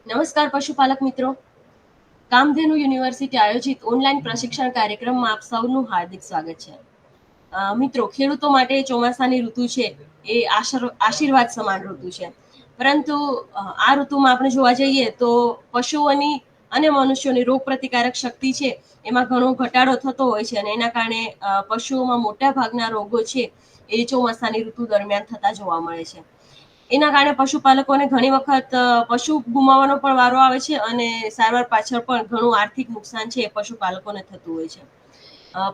નમસ્કાર પશુપાલક મિત્રો. કામધેનુ યુનિવર્સિટી આયોજિત ઓનલાઈન પ્રશિક્ષણ કાર્યક્રમમાં આપ સૌનું હાર્દિક સ્વાગત છે. મિત્રો, ખેડૂતો માટે ચોમાસાની ઋતુ છે એ આશીર્વાદ સમાન ઋતુ છે. પરંતુ આ ઋતુમાં આપણે જોવા જઈએ તો પશુઓની અને મનુષ્યોની રોગ પ્રતિકારક શક્તિ છે એમાં ઘણો ઘટાડો થતો હોય છે, અને એના કારણે પશુઓમાં મોટા ભાગના રોગો છે એ ચોમાસાની ઋતુ દરમિયાન થતા જોવા મળે છે. એના કારણે પશુપાલકોને ઘણી વખત પશુ ગુમાવવાનો પણ વારો આવે છે, અને સારવાર પાછળ પણ ઘણું આર્થિક નુકસાન છે એ પશુપાલકોને થતું હોય છે.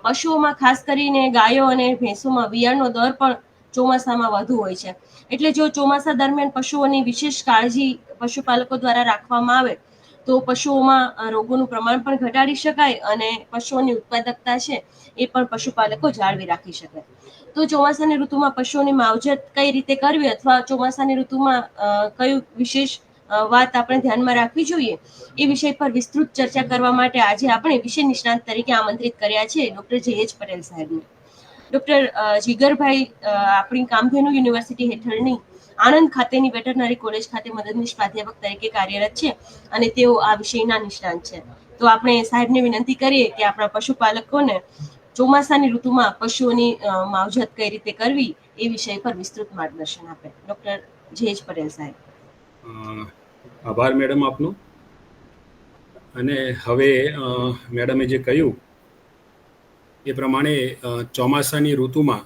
પશુઓમાં ખાસ કરીને ગાયો અને ભેંસોમાં વિયાણનો દર પણ ચોમાસામાં વધુ હોય છે. એટલે જો ચોમાસા દરમિયાન પશુઓની વિશેષ કાળજી પશુપાલકો દ્વારા રાખવામાં આવે તો પશુઓમાં રોગોનું પ્રમાણ પણ ઘટાડી શકાય, અને પશુઓની ઉત્પાદકતા છે એ પણ પશુપાલકો જાળવી રાખી શકાય. તો ચોમાસાની ઋતુમાં પશુઓની માવજત કઈ રીતે કરવી, અથવા ચોમાસાની ઋતુમાં કયું વિશેષ વાત આપણે ધ્યાનમાં રાખવી જોઈએ, એ વિષય પર વિસ્તૃત ચર્ચા કરવા માટે આજે આપણે વિષય નિષ્ણાંત તરીકે આમંત્રિત કર્યા છે ડોક્ટર જયેશ પટેલ સાહેબને. ડોક્ટર જીગરભાઈ આપણી કામધેનુ યુનિવર્સિટી હેઠળની આણંદ ખાતેની વેટરનરી કોલેજ ખાતે મદદનીશ પ્રાધ્યાપક તરીકે કાર્યરત છે, અને તેઓ આ વિષયના નિષ્ણાંત છે. તો આપણે સાહેબને વિનંતી કરીએ કે આપણા પશુપાલકોને ચોમાસાની ઋતુમાં પશુઓની માવજત કઈ રીતે કરવી એ વિષય પર વિસ્તૃત માર્ગદર્શન આપે. ડોક્ટર જયેશ પટેલ સાહેબ. આભાર મેડમ આપનો. અને હવે મેડમે જે કહ્યું એ પ્રમાણે ચોમાસાની ઋતુમાં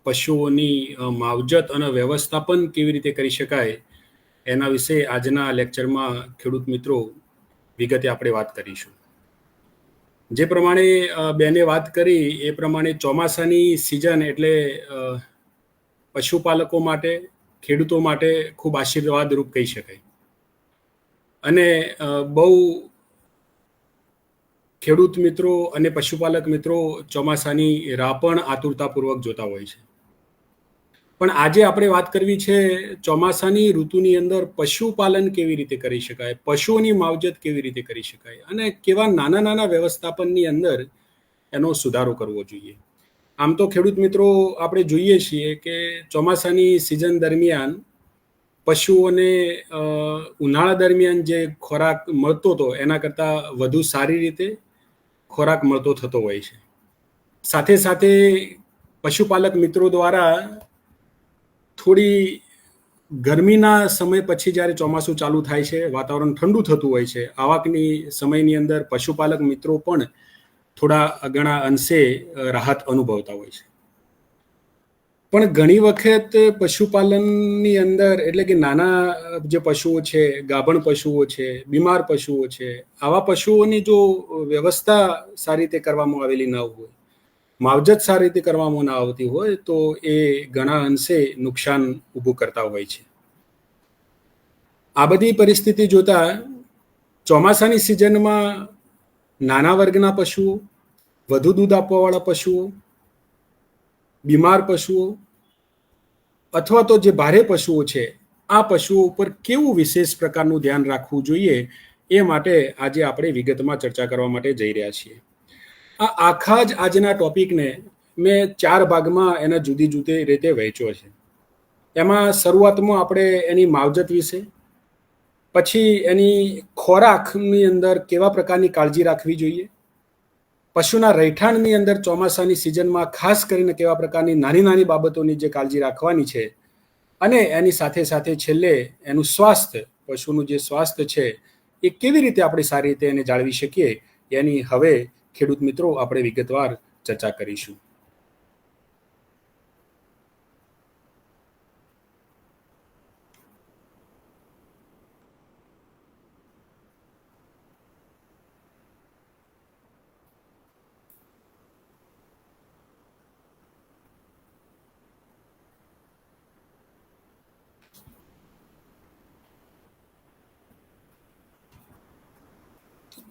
પશુઓની માવજત અને વ્યવસ્થાપન કેવી રીતે કરી શકાય એના વિશે આજના લેક્ચરમાં ખેડૂત મિત્રો વિગતે આપણે વાત કરીશું. જે પ્રમાણે બેને વાત કરી એ પ્રમાણે ચોમાસાની સિઝન એટલે પશુપાલકો માટે, ખેડૂતો માટે ખૂબ આશીર્વાદરૂપ કહી શકાય. અને બહુ ખેડૂત મિત્રો અને પશુપાલક મિત્રો ચોમાસાની રાહ પણ આતુરતાપૂર્વક જોતા હોય છે. પણ આજે આપણે વાત કરવી છે ચોમાસાની ઋતુની અંદર પશુપાલન કેવી રીતે કરી શકાય, પશુઓની માવજત કેવી રીતે કરી શકાય, અને કેવા નાના નાના વ્યવસ્થાપનની અંદર એનો સુધારો કરવો જોઈએ. આમ તો ખેડૂત મિત્રો આપણે જોઈએ છીએ કે ચોમાસાની સિઝન દરમિયાન પશુઓને ઉનાળા દરમિયાન જે ખોરાક મળતો હતો એના કરતાં વધુ સારી રીતે ખોરાક મળતો થતો હોય છે. સાથે સાથે પશુપાલક મિત્રો દ્વારા થોડી ગરમીના સમય પછી જ્યારે ચોમાસું ચાલુ થાય છે, વાતાવરણ ઠંડુ થતું હોય છે, આવાકની સમયની અંદર પશુપાલક મિત્રો પણ થોડા ઘણા અંશે રાહત અનુભવતા હોય છે. પણ ઘણી વખત પશુપાલનની અંદર એટલે કે નાના જે પશુઓ છે, ગાભણ પશુઓ છે, બીમાર પશુઓ છે, આવા પશુઓની જો વ્યવસ્થા સારી રીતે કરવામાં આવેલી ન હોય, માવજત સારી રીતે કરવામાં ના આવતી હોય તો એ ઘણા અંશે નુકસાન ઊભું કરતા હોય છે. આ બધી પરિસ્થિતિ જોતા ચોમાસાની સિઝનમાં નાના વર્ગના પશુઓ, વધુ દૂધ આપવાવાળા પશુઓ, બીમાર પશુઓ અથવા તો જે ભારે પશુઓ છે, આ પશુઓ ઉપર કેવું વિશેષ પ્રકારનું ધ્યાન રાખવું જોઈએ એ માટે આજે આપણે વિગતમાં ચર્ચા કરવા માટે જઈ રહ્યા છીએ. આ આખા જ આજના ટોપિકને મેં 4 ભાગમાં એના જુદી જુદી રીતે વહેંચ્યો છે. એમાં શરૂઆતમાં આપણે એની માવજત વિશે, પછી એની ખોરાકની અંદર કેવા પ્રકારની કાળજી રાખવી જોઈએ, પશુના રહેઠાણની અંદર ચોમાસાની સિઝનમાં ખાસ કરીને કેવા પ્રકારની નાની નાની બાબતોની જે કાળજી રાખવાની છે, અને એની સાથે સાથે છેલ્લે એનું સ્વાસ્થ્ય, પશુનું જે સ્વાસ્થ્ય છે એ કેવી રીતે આપણે સારી રીતે એને જાળવી શકીએ એની હવે ખેડૂત મિત્રો આપણે વિગતવાર ચર્ચા કરીશું.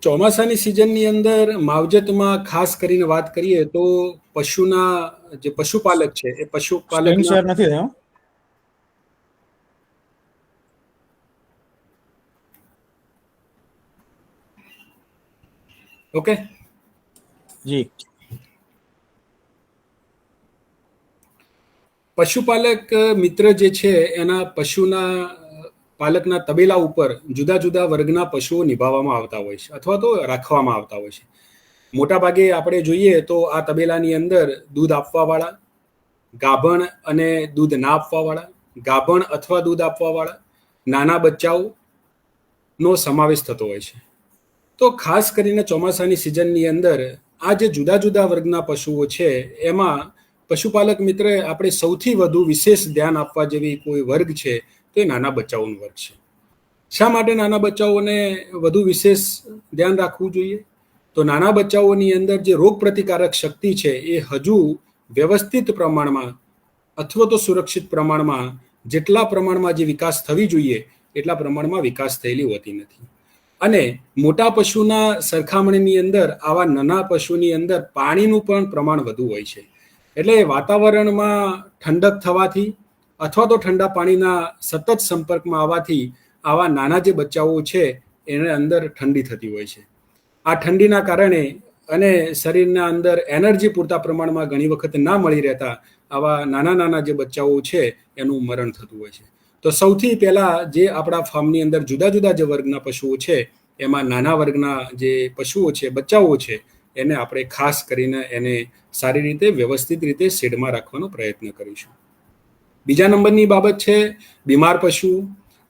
ચોમાસાની સિઝનની અંદર માવજતમાં ખાસ કરીને વાત કરીએ તો પશુના જે પશુપાલક છે એ પશુપાલકના શેર નથી થયો. ઓકે જી. પશુપાલક મિત્ર જે છે એના પશુના પશુપાલકના તબેલા ઉપર જુદા જુદા વર્ગના પશુઓ નિભાવવામાં આવતા હોય છે અથવા તો રાખવામાં આવતા હોય છે. મોટા ભાગે આપણે જોઈએ તો આ તબેલાની અંદર દૂધ આપવાવાળા, ગાભણ અને દૂધ ના આપવાવાળા, ગાભણ અથવા દૂધ આપવાવાળા, નાના બચ્ચાઓનો સમાવેશ થતો હોય છે. તો ખાસ કરીને ચોમાસાની સિઝનની અંદર આ જે જુદા જુદા વર્ગના પશુઓ છે એમાં પશુપાલક મિત્ર આપણે સૌથી વધુ વિશેષ ધ્યાન આપવા જેવી કોઈ વર્ગ છે તો એ નાના બચ્ચાઓનો વર્ગ છે. શા માટે નાના બચ્ચાઓને વધુ વિશેષ ધ્યાન રાખવું જોઈએ? તો નાના બચ્ચાઓની અંદર જે રોગ પ્રતિકારક શક્તિ છે એ હજુ વ્યવસ્થિત પ્રમાણમાં અથવા તો સુરક્ષિત પ્રમાણમાં જેટલા પ્રમાણમાં જે વિકાસ થવી જોઈએ એટલા પ્રમાણમાં વિકાસ થયેલી હોતી નથી. અને મોટા પશુના સરખામણીની અંદર આવા નાના પશુની અંદર પાણીનું પણ પ્રમાણ વધુ હોય છે. એટલે વાતાવરણમાં ઠંડક થવાથી અથવા તો ઠંડા પાણીના સતત સંપર્કમાં આવવાથી આવા નાના જે બચ્ચાઓ છે એને અંદર ઠંડી થતી હોય છે. આ ઠંડીના કારણે અને શરીરના અંદર એનર્જી પૂરતા પ્રમાણમાં ઘણી વખત ના મળી રહેતા આવા નાના નાના જે બચ્ચાઓ છે એનું મરણ થતું હોય છે. તો સૌથી પહેલા જે આપણા ફાર્મની અંદર જુદા જુદા જે વર્ગના પશુઓ છે એમાં નાના વર્ગના જે પશુઓ છે, બચ્ચાઓ છે, એને આપણે ખાસ કરીને એને સારી રીતે વ્યવસ્થિત રીતે શેડમાં રાખવાનો પ્રયત્ન કરીશું. બીજા નંબરની બાબત છે બીમાર પશુ.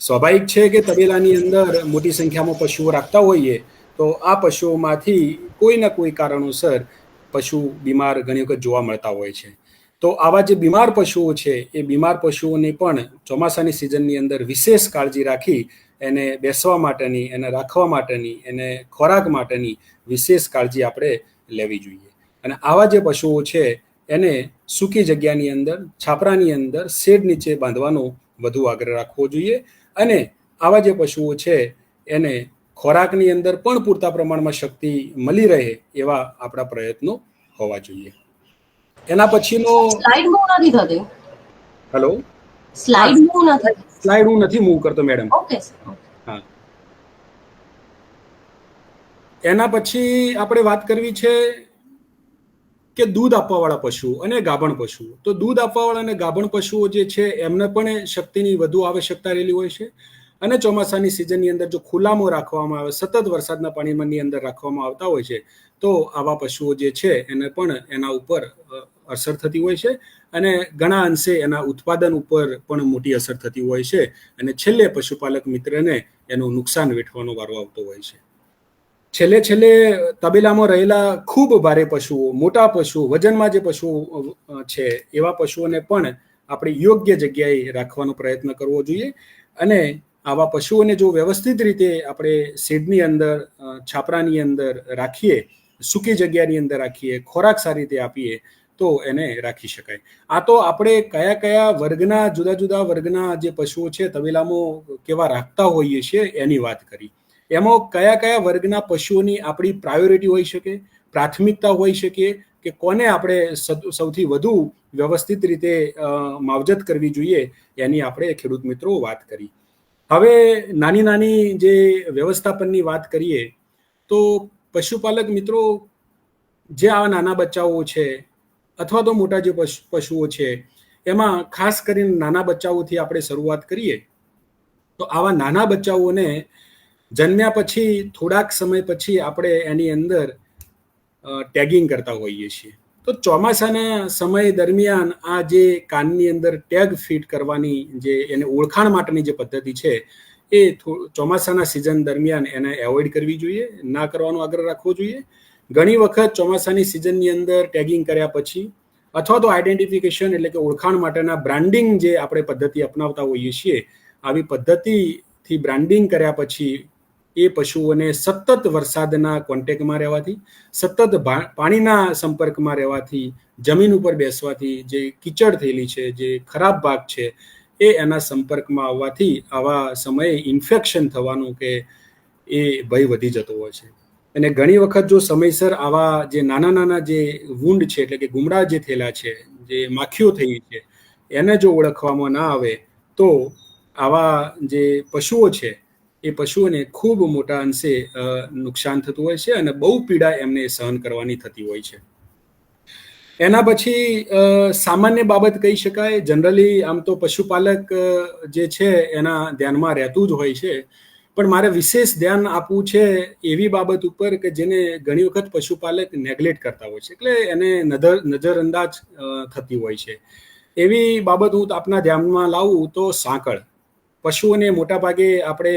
સ્વાભાવિક છે કે તબેલાની અંદર મોટી સંખ્યામાં પશુઓ રાખતા હોઈએ તો આ પશુઓમાંથી કોઈના કોઈ કારણોસર પશુ બીમાર ઘણી વખત જોવા મળતા હોય છે. તો આવા જે બીમાર પશુઓ છે એ બીમાર પશુઓને પણ ચોમાસાની સિઝનની અંદર વિશેષ કાળજી રાખી એને બેસવા માટેની, એને રાખવા માટેની, એને ખોરાક માટેની વિશેષ કાળજી આપણે લેવી જોઈએ. અને આવા જે પશુઓ છે એને સૂકી જગ્યાની અંદર, છાપરાની અંદર, શેડ નીચે બાંધવાનો વધુ આગ્રહ રાખવો જોઈએ. અને આવા જે પશુઓ છે એને ખોરાકની અંદર પણ પૂરતા પ્રમાણમાં શક્તિ મળી રહે એવા આપણા પ્રયત્નો હોવા જોઈએ. એના પછીનો સ્લાઇડ મૂવ નથી થતી. હેલો, સ્લાઇડ મૂવ નથી. સ્લાઇડ હું નથી મૂવ કરતો મેડમ. Okay sir. હા, એના પછી આપણે વાત કરવી છે કે દૂધ આપવાવાળા પશુઓ અને ગાભણ પશુઓ. તો દૂધ આપવાવાળા અને ગાભણ પશુઓ જે છે એમને પણ શક્તિની વધુ આવશ્યકતા રહેલી હોય છે. અને ચોમાસાની સિઝનની અંદર જો ખુલ્લામાં રાખવામાં આવે, સતત વરસાદના પાણીની અંદર રાખવામાં આવતા હોય છે તો આવા પશુઓ જે છે એને પણ એના ઉપર અસર થતી હોય છે અને ઘણા અંશે એના ઉત્પાદન ઉપર પણ મોટી અસર થતી હોય છે. અને છેલ્લે પશુપાલક મિત્રને એનું નુકસાન વેઠવાનો વારો આવતો હોય છે. છેલ્લે તબેલામાં રહેલા ખૂબ ભારે પશુઓ, મોટા પશુઓ, વજનમાં જે પશુઓ છે એવા પશુઓને પણ આપણે યોગ્ય જગ્યાએ રાખવાનો પ્રયત્ન કરવો જોઈએ. અને આવા પશુઓને જો વ્યવસ્થિત રીતે આપણે શેડની અંદર, છાપરાની અંદર રાખીએ, સૂકી જગ્યાની અંદર રાખીએ, ખોરાક સારી રીતે આપીએ તો એને રાખી શકાય. આ તો આપણે કયા કયા વર્ગના, જુદા જુદા વર્ગના જે પશુઓ છે તબેલામાં કેવા રાખતા હોઈએ છીએ એની વાત કરી. એમાં કયા કયા વર્ગના પશુઓની આપણી પ્રાયોરિટી હોઈ શકે, પ્રાથમિકતા હોઈ શકે કે કોને આપણે સૌથી વધુ વ્યવસ્થિત રીતે માવજત કરવી જોઈએ એની આપણે ખેડૂત મિત્રો વાત કરી. હવે નાની નાની જે વ્યવસ્થાપનની વાત કરીએ તો પશુપાલક મિત્રો જે આ નાના બચ્ચાઓ છે અથવા તો મોટા જે પશુઓ છે એમાં ખાસ કરીને નાના બચ્ચાઓથી આપણે શરૂઆત કરીએ તો આવા નાના બચ્ચાઓને જન્મ્યા પછી થોડાક સમય પછી આપણે એની અંદર ટેગિંગ કરતા હોઈએ છીએ. તો ચોમાસાના સમય દરમિયાન આ જે કાનની અંદર ટેગ ફિટ કરવાની જે એને ઓળખાણ માટેની જે પદ્ધતિ છે એ ચોમાસાના સિઝન દરમિયાન એને એવોઇડ કરવી જોઈએ, ના કરવાનો આગ્રહ રાખવો જોઈએ. ઘણી વખત ચોમાસાની સિઝનની અંદર ટેગિંગ કર્યા પછી અથવા તો આઈડેન્ટિફિકેશન એટલે કે ઓળખાણ માટેના બ્રાન્ડિંગ જે આપણે પદ્ધતિ અપનાવતા હોઈએ છીએ, આવી પદ્ધતિથી બ્રાન્ડિંગ કર્યા પછી એ પશુઓને સતત વરસાદના કોન્ટેક્ટમાં રહેવાથી, સતત પાણીના સંપર્કમાં રહેવાથી, જમીન ઉપર બેસવાથી જે કીચડ થયેલી છે, જે ખરાબ ભાગ છે એ એના સંપર્કમાં આવવાથી આવા સમયે ઇન્ફેક્શન થવાનું કે એ ભય વધી જતો હોય છે. અને ઘણી વખત જો સમયસર આવા જે નાના નાના જે વૂંડ છે એટલે કે ગુમડા જે થયેલા છે, જે માખીઓ થઈ છે, એને જો ઓળખવામાં ના આવે તો આવા જે પશુઓ છે એ પશુઓને ખૂબ મોટા અંશે નુકસાન થતું હોય છે અને બહુ પીડા એમને સહન કરવાની થતી હોય છે. એના પછી સામાન્ય બાબત કહી શકાય. જનરલી આમ તો પશુપાલક જે છે એના ધ્યાનમાં રહેતું જ હોય છે, પણ મારે વિશેષ ધ્યાન આપવું છે એવી બાબત ઉપર કે જેને ઘણી વખત પશુપાલક નેગ્લેક્ટ કરતા હોય છે, એટલે એને નજરઅંદાજ થતી હોય છે. એવી બાબત હું આપના ધ્યાનમાં લાવું તો સાંકળ. પશુઓને મોટા ભાગે આપણે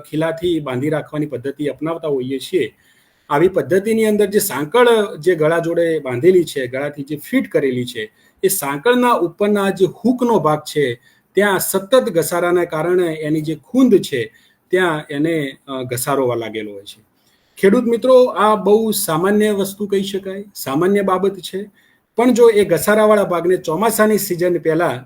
ખીલાથી બાંધી રાખવાની પદ્ધતિ અપનાવતા હોઈએ છીએ. આવી પદ્ધતિની અંદર જે સાંકળ જે ગળા જોડે બાંધેલી છે, ગળાથી જે ફિટ કરેલી છે, એ સાંકળના ઉપરના જે હૂકનો ભાગ છે ત્યાં સતત ઘસારાના કારણે એની જે ખૂંદ છે ત્યાં એને ઘસારો લાગેલો હોય છે. ખેડૂત મિત્રો, આ બહુ સામાન્ય વસ્તુ કહી શકાય, સામાન્ય બાબત છે. પણ જો એ ઘસારાવાળા ભાગને ચોમાસાની સિઝન પહેલા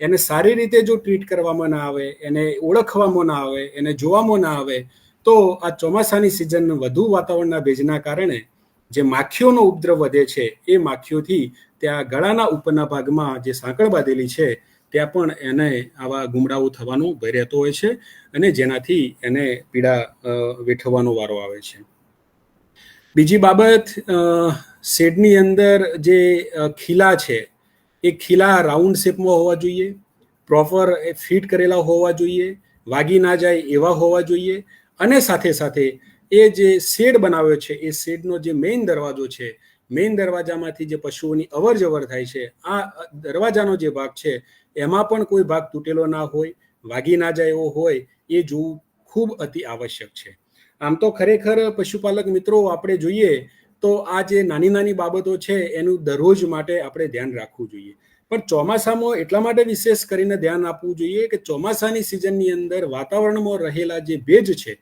એને સારી રીતે જો ટ્રીટ કરવામાં ના આવે, એને ઓળખવામાં ના આવે, એને જોવામાં ના આવે, તો આ ચોમાસાની સિઝન વધુ વાતાવરણના ભેજના કારણે જે માખીઓનો ઉપદ્રવ વધે છે, એ માખીઓથી ત્યાં ગળાના ઉપરના ભાગમાં જે સાંકળ બાંધેલી છે ત્યાં પણ એને આવા ગુમડાઓ થવાનો ભય રહેતો હોય છે, અને જેનાથી એને પીડા વેઠવાનો વારો આવે છે. બીજી બાબત, શેડની અંદર જે ખીલા છે એ ખીલા રાઉન્ડ શેપમાં હોવા જોઈએ, પ્રોપર ફિટ કરેલા હોવા જોઈએ, વાગી ના જાય એવા હોવા જોઈએ, અને સાથે સાથે એ જે શેડ બનાવ્યો છે એ શેડનો જે મેઇન દરવાજો છે, મેઇન દરવાજામાંથી જે પશુઓની અવર જવર થાય છે, આ દરવાજાનો જે ભાગ છે એમાં પણ કોઈ ભાગ તૂટેલો ના હોય, વાગી ના જાય એવો હોય, એ જોવું ખૂબ અતિ આવશ્યક છે. આમ તો ખરેખર પશુપાલક મિત્રો આપણે જોઈએ તો આ જે નાની નાની બાબતો છે એનું દરરોજ માટે આપણે ધ્યાન રાખવું જોઈએ. પણ ચોમાસામાં એટલા માટે વિશેષ કરીને ધ્યાન આપવું જોઈએ કે ચોમાસાની સિઝનની અંદર વાતાવરણમાં રહેલા જે ભેજ છે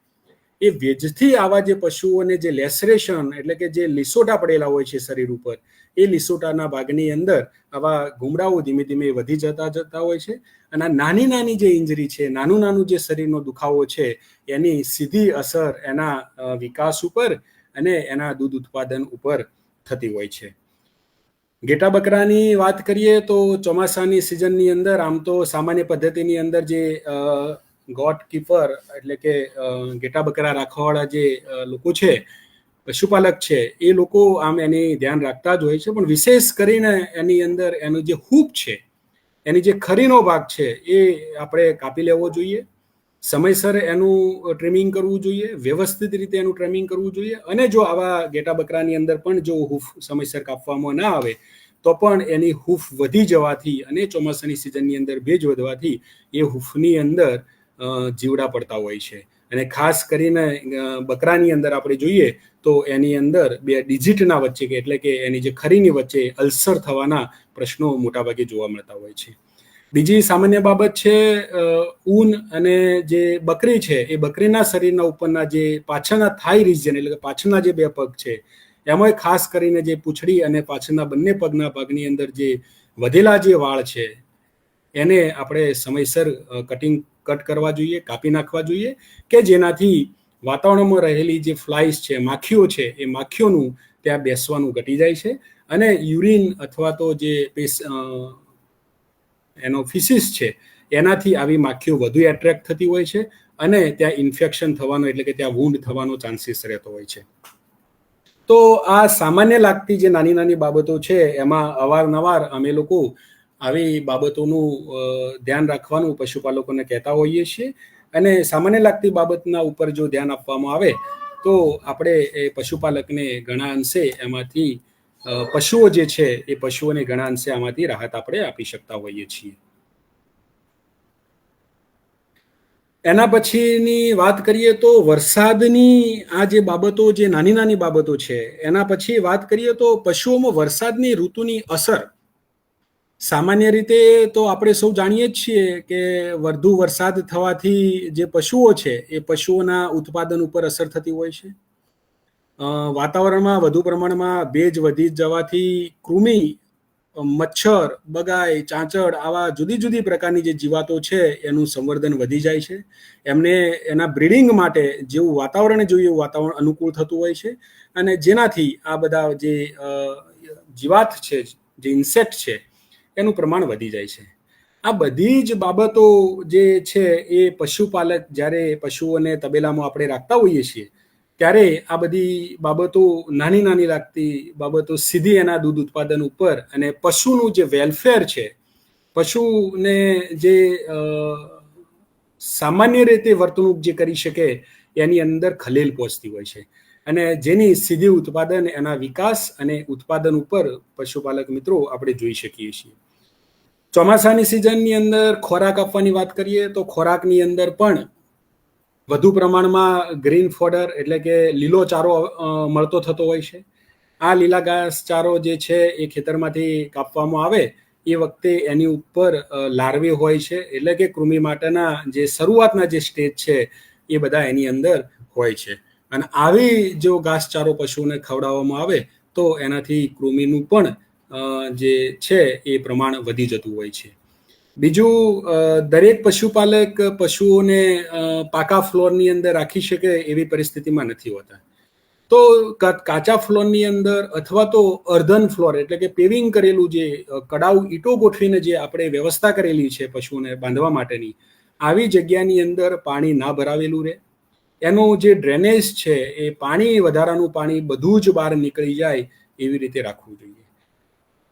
એ ભેજથી આવા જે પશુઓને જે લેસરેશન એટલે કે જે લીસોટા પડેલા હોય છે શરીર ઉપર, એ લીસોટાના ભાગની અંદર આવા ગુમડાઓ ધીમે ધીમે વધી જતા હોય છે. અને નાની નાની જે ઇન્જરી છે, નાનું જે શરીરનો દુખાવો છે, એની સીધી અસર એના વિકાસ ઉપર અને એના દૂધ ઉત્પાદન ઉપર થતી હોય છે. ઘેટા બકરાની વાત કરીએ તો ચોમાસાની સિઝનની અંદર આમ તો સામાન્ય પદ્ધતિની અંદર જે ગોટ કીપર એટલે કે ઘેટા બકરા રાખવાવાળા જે લોકો છે, પશુપાલક છે, એ લોકો આમ એની ધ્યાન રાખતા જ હોય છે. પણ વિશેષ કરીને એની અંદર એનું જે હૂપ છે, એની જે ખરીનો ભાગ છે, એ આપણે કાપી લેવો જોઈએ. સમયસર એનું ટ્રીમિંગ કરવું જોઈએ, વ્યવસ્થિત રીતે એનું ટ્રીમિંગ કરવું જોઈએ. અને જો આવા ઘેટા બકરાની અંદર પણ જો હૂફ સમયસર કાપવામાં ના આવે તો પણ એની હૂફ વધી જવાથી અને ચોમાસાની સિઝનની અંદર ભેજ વધવાથી એ હૂફની અંદર જીવડા પડતા હોય છે. અને ખાસ કરીને બકરાની અંદર આપણે જોઈએ તો એની અંદર 2 ડિજિટના વચ્ચે કે એટલે કે એની જે ખરીની વચ્ચે અલ્સર થવાના પ્રશ્નો મોટાભાગે જોવા મળતા હોય છે. બીજી સામાન્ય બાબત છે ઊન, અને જે બકરી છે એ બકરીના શરીરના ઉપરના જે પાછળના થાઈ રિજન એટલે કે પાછળના જે 2 પગ છે એમાં ખાસ કરીને જે પૂંછડી અને પાછળના બંને પગના ભાગની અંદર જે વધેલા જે વાળ છે એને આપણે સમયસર કટ કરવા જોઈએ, કાપી નાખવા જોઈએ, કે જેનાથી વાતાવરણમાં રહેલી જે ફ્લાઇસ છે, માખીઓ છે, એ માખીઓનું ત્યાં બેસવાનું ઘટી જાય છે. અને યુરિન અથવા તો જે એનો ફિસિસ છે એનાથી આવી માખીઓ વધુ એટ્રેક્ટ થતી હોય છે અને ત્યાં ઇન્ફેક્શન થવાનો એટલે કે ત્યાં વૂંડ થવાનો ચાન્સીસ રહેતો હોય છે. તો આ સામાન્ય લાગતી જે નાની નાની બાબતો છે એમાં અવારનવાર અમે લોકો આવી બાબતોનું ધ્યાન રાખવાનું પશુપાલકોને કહેતા હોઈએ છીએ. અને સામાન્ય લાગતી બાબતના ઉપર જો ધ્યાન આપવામાં આવે તો આપણે એ પશુપાલકને ઘણા અંશે એમાંથી પશુઓ જે છે એ પશુઓને ઘણા અંશે આમાંથી રાહત આપણે આપી શકતા હોઈએ છીએ. એના પછીની વાત કરીએ તો વરસાદની આ જે બાબતો, જે નાની નાની બાબતો છે, એના પછી વાત કરીએ તો પશુઓમાં વરસાદની ઋતુની અસર. સામાન્ય રીતે તો આપણે સૌ જાણીએ જ છીએ કે વધુ વરસાદ થવાથી જે પશુઓ છે એ પશુઓના ઉત્પાદન ઉપર અસર થતી હોય છે. વાતાવરણમાં વધુ પ્રમાણમાં ભેજ વધી જવાથી કૃમિ, મચ્છર, બગાઈ, ચાંચડ આવા જુદી જુદી પ્રકારની જે જીવાતો છે એનું સંવર્ધન વધી જાય છે. એમને એના બ્રીડિંગ માટે જેવું વાતાવરણ જોઈએ એવું વાતાવરણ અનુકૂળ થતું હોય છે. અને જેનાથી આ બધા જે જીવાત છે, જે ઇન્સેક્ટ છે, એનું પ્રમાણ વધી જાય છે. આ બધી જ બાબતો જે છે એ પશુપાલક જ્યારે પશુઓને તબેલામાં આપણે રાખતા હોઈએ છીએ ત્યારે આ બધી બાબતો નાની નાની લાગતી બાબતો સીધી એના દૂધ ઉત્પાદન ઉપર અને પશુનું જે વેલફેર છે, પશુને જે સામાન્ય રીતે વર્તણૂક જે કરી શકે એની અંદર ખલેલ પહોંચતી હોય છે અને જેની સીધી ઉત્પાદન એના વિકાસ અને ઉત્પાદન ઉપર પશુપાલક મિત્રો આપણે જોઈ શકીએ છીએ. ચોમાસાની સિઝનની અંદર ખોરાક આપવાની વાત કરીએ તો ખોરાકની અંદર પણ વધુ પ્રમાણમાં ગ્રીન ફોડર એટલે કે લીલો ચારો મળતો થતો હોય છે. આ લીલા ઘાસચારો જે છે એ ખેતરમાંથી કાપવામાં આવે એ વખતે એની ઉપર લાર્વે હોય છે, એટલે કે કૃમિ માટેના જે શરૂઆતના જે સ્ટેજ છે એ બધા એની અંદર હોય છે અને આવી જો ઘાસચારો પશુને ખવડાવવામાં આવે તો એનાથી કૃમિનું પણ જે છે એ પ્રમાણ વધી જતું હોય છે. બીજું, દરેક પશુપાલક પશુઓને પાકા ફ્લોરની અંદર રાખી શકે એવી પરિસ્થિતિમાં નથી હોતા. તો કાચા ફ્લોરની અંદર અથવા તો અર્ધન ફ્લોર એટલે કે પેવિંગ કરેલું જે કડાઉ ઈંટો ગોઠવીને જે આપણે વ્યવસ્થા કરેલી છે પશુને બાંધવા માટેની, આવી જગ્યાની અંદર પાણી ના ભરાવેલું રહે, એનું જે ડ્રેનેજ છે એ પાણી વધારાનું પાણી બધું જ બહાર નીકળી જાય એવી રીતે રાખવું જોઈએ.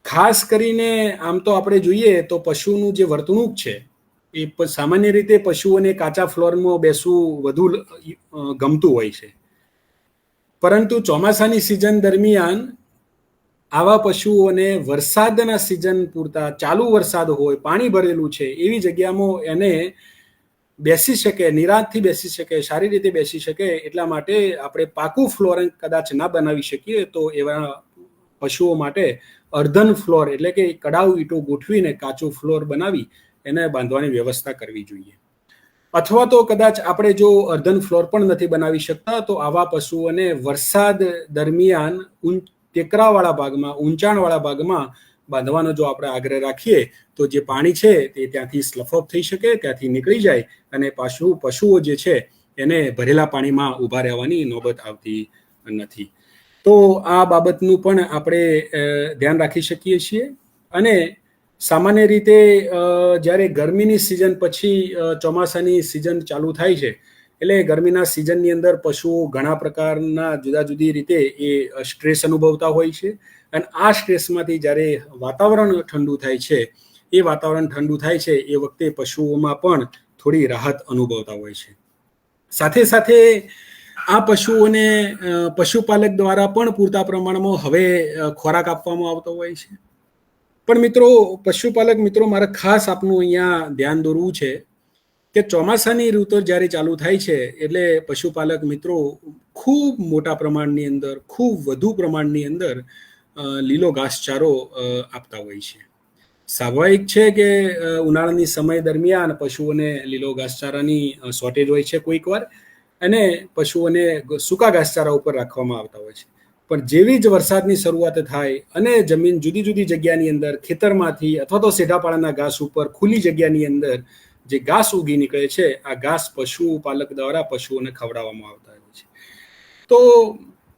ખાસ કરીને આમ તો આપણે જોઈએ તો પશુનું જે વર્તણૂક છે એ સામાન્ય રીતે પશુઓને કાચા ફ્લોરમાં બેસવું વધુ ગમતું હોય છે, પરંતુ ચોમાસાની સિઝન દરમિયાન આવા પશુઓને વરસાદના સિઝન પૂરતા ચાલુ વરસાદ હોય, પાણી ભરેલું છે એવી જગ્યામાં એને બેસી શકે, નિરાંતથી બેસી શકે, સારી રીતે બેસી શકે એટલા માટે આપણે પાકું ફ્લોર કદાચ ના બનાવી શકીએ તો એવા પશુઓ માટે અર્ધન ફ્લોર એટલે કે કડાઉ ઈંટો ગોઠવીને કાચો ફ્લોર બનાવી એને બાંધવાની વ્યવસ્થા કરવી જોઈએ. અથવા તો કદાચ આપણે જો અર્ધન ફ્લોર પણ નથી બનાવી શકતા તો આવા પશુઓને વરસાદ દરમિયાન ટેકરાવાળા ભાગમાં, ઊંચાણવાળા ભાગમાં બાંધવાનો જો આપણે આગ્રહ રાખીએ તો જે પાણી છે તે ત્યાંથી સ્લફ ઓફ થઈ શકે, ત્યાંથી નીકળી જાય અને પશુઓ જે છે એને ભરેલા પાણીમાં ઊભા રહેવાની નોબત આવતી નથી. તો આ બાબતનું પણ આપણે ધ્યાન રાખી શકીએ છીએ. અને સામાન્ય રીતે જ્યારે ગરમીની સિઝન પછી ચોમાસાની સિઝન ચાલુ થાય છે એટલે ગરમીના સિઝનની અંદર પશુઓ ઘણા પ્રકારના જુદી રીતે એ સ્ટ્રેસ અનુભવતા હોય છે અને આ સ્ટ્રેસમાંથી જ્યારે વાતાવરણ ઠંડુ થાય છે એ વખતે પશુઓમાં પણ થોડી રાહત અનુભવતા હોય છે. સાથે સાથે આ પશુઓને પશુપાલક દ્વારા પણ પૂરતા પ્રમાણમાં હવે ખોરાક આપવામાં આવતો હોય છે. પણ મિત્રો, પશુપાલક મિત્રો, મારે ખાસ આપનું અહીંયા ધ્યાન દોરવું છે કે ચોમાસાની ઋતુ જ્યારે ચાલુ થાય છે એટલે પશુપાલક મિત્રો ખૂબ મોટા પ્રમાણની અંદર, ખૂબ વધુ પ્રમાણની અંદર લીલો ઘાસચારો આપતા હોય છે. સ્વાભાવિક છે કે ઉનાળાની સમય દરમિયાન પશુઓને લીલો ઘાસચારાની શોર્ટેજ હોય છે કોઈક વાર અને પશુઓને સૂકા ઘાસચારા ઉપર રાખવામાં આવતા હોય છે. પણ જેવી જ વરસાદની શરૂઆત થાય અને જમીન જુદી જુદી જગ્યાની અંદર ખેતરમાંથી અથવા તો સેઢાપાળાના ઘાસ ઉપર ખુલ્લી જગ્યાની અંદર જે ઘાસ ઉગી નીકળે છે, આ ઘાસ પશુપાલક દ્વારા પશુઓને ખવડાવવામાં આવતા હોય છે. તો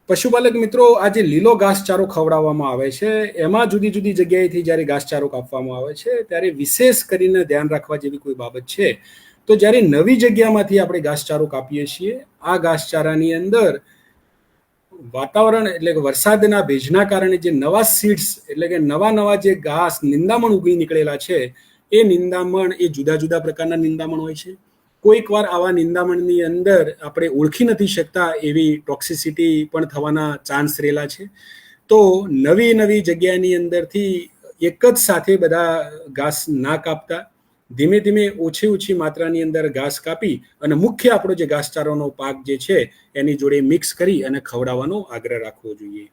પશુપાલક મિત્રો, આ જે લીલો ઘાસચારો ખવડાવવામાં આવે છે એમાં જુદી જુદી જગ્યાએથી જ્યારે ઘાસચારો કાપવામાં આવે છે ત્યારે વિશેષ કરીને ધ્યાન રાખવા જેવી કોઈ બાબત છે તો જ્યારે નવી જગ્યામાંથી આપણે ઘાસચારો કાપીએ છીએ, આ ઘાસચારાની અંદર વાતાવરણ એટલે કે વરસાદના ભેજના કારણે જે નવા સીડ્સ એટલે કે નવા જે ઘાસ નિંદામણ ઉગી નીકળેલા છે એ નિંદામણ એ જુદા જુદા પ્રકારના નિંદામણ હોય છે. કોઈક વાર આવા નિંદામણની અંદર આપણે ઓળખી નથી શકતા એવી ટોક્સિસિટી પણ થવાના ચાન્સ રહેલા છે. તો નવી જગ્યાની અંદરથી એક જ સાથે બધા ઘાસ ના કાપતા ધીમે ધીમે ઓછી માત્રાની અંદર ઘાસ કાપી અને મુખ્ય આપણો જે ઘાસચારાનો પાક જે છે એની જોડે મિક્સ કરી અને ખવડાવવાનો આગ્રહ રાખવો જોઈએ.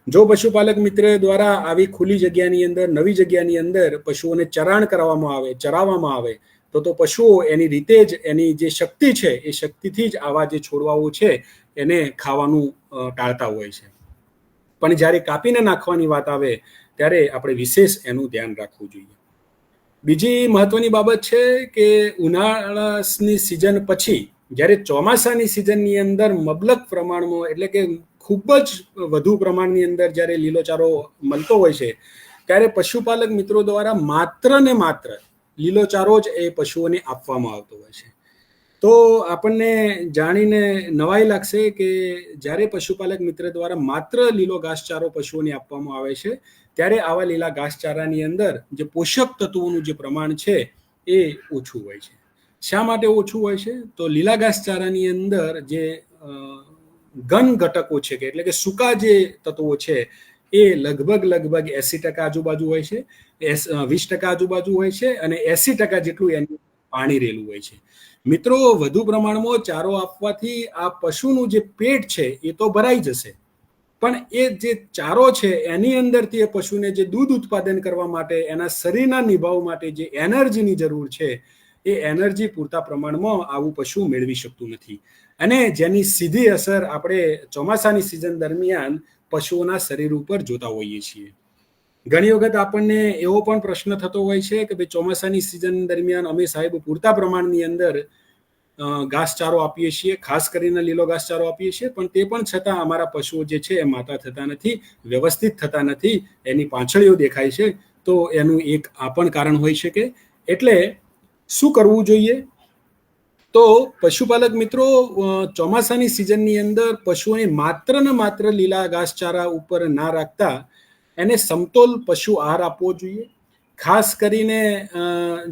જો પશુપાલક મિત્ર દ્વારા આવી ખુલ્લી જગ્યાની અંદર, નવી જગ્યાની અંદર પશુઓને ચરાણ ચરાવવામાં આવે તો પશુઓ એની રીતે જ એની જે શક્તિ છે એ શક્તિથી જ આવા જે છોડવાઓ છે એને ખાવાનું ટાળતા હોય છે. પણ જ્યારે કાપીને નાખવાની વાત આવે ત્યારે આપણે વિશેષ એનું ધ્યાન રાખવું જોઈએ. બીજી મહત્વની બાબત છે કે ઉનાળાની સિઝન પછી જ્યારે ચોમાસાની સિઝનની અંદર મબલક પ્રમાણમાં એટલે કે ખૂબ જ વધુ પ્રમાણની અંદર જ્યારે લીલોચારો મળતો હોય છે ત્યારે પશુપાલક મિત્રો દ્વારા માત્ર ને માત્ર લીલોચારો જ એ પશુઓને આપવામાં આવતો હોય છે. તો આપણને જાણીને નવાઈ લાગશે કે જ્યારે પશુપાલક મિત્ર દ્વારા માત્ર લીલો ઘાસચારો પશુઓને આપવામાં આવે છે ત્યારે આવા લીલા ઘાસચારાની અંદર જે પોષક તત્વોનું જે પ્રમાણ છે એ ઓછું હોય છે. શા માટે ઓછું હોય છે? તો લીલા ઘાસચારાની અંદર જે ઘન ઘટકો છે કે એટલે કે સૂકા જે તત્વો છે એ લગભગ 80% આજુબાજુ હોય છે, 20% આજુબાજુ હોય છે અને 80% જેટલું એનું પાણી રહેલું હોય છે. મિત્રો, વધુ પ્રમાણમાં ચારો આપવાથી આ પશુનું જે પેટ છે એ તો ભરાઈ જશે, પણ એ જે ચારો છે એની અંદરથી એ પશુને જે દૂધ ઉત્પાદન કરવા માટે, એના શરીરના નિભાવ માટે જે એનર્જીની જરૂર છે એ એનર્જી પૂરતા પ્રમાણમાં આવું પશુ મેળવી શકતું નથી, અને જેની સીધી અસર આપણે ચોમાસાની સિઝન દરમિયાન પશુઓના શરીર ઉપર જોતા હોઈએ છીએ. ઘણી વખત આપણને એવો પણ પ્રશ્ન થતો હોય છે કે ભાઈ ચોમાસાની સિઝન દરમિયાન અમે સાહેબ પૂરતા પ્રમાણની અંદર ઘાસચારો આપીએ છીએ, ખાસ કરીને લીલો ઘાસચારો આપીએ છીએ, પણ તે પણ છતાં અમારા પશુઓ જે છે એ માતા થતા નથી, વ્યવસ્થિત થતા નથી, એની પાંછડીઓ દેખાય છે. તો એનું એક આ પણ કારણ હોઈ શકે. એટલે શું કરવું જોઈએ? તો પશુપાલક મિત્રો, ચોમાસાની સિઝનની અંદર પશુઓને માત્ર ને માત્ર લીલા ઘાસચારા ઉપર ના રાખતા એને સમતોલ પશુ આહાર આપવો જોઈએ. ખાસ કરીને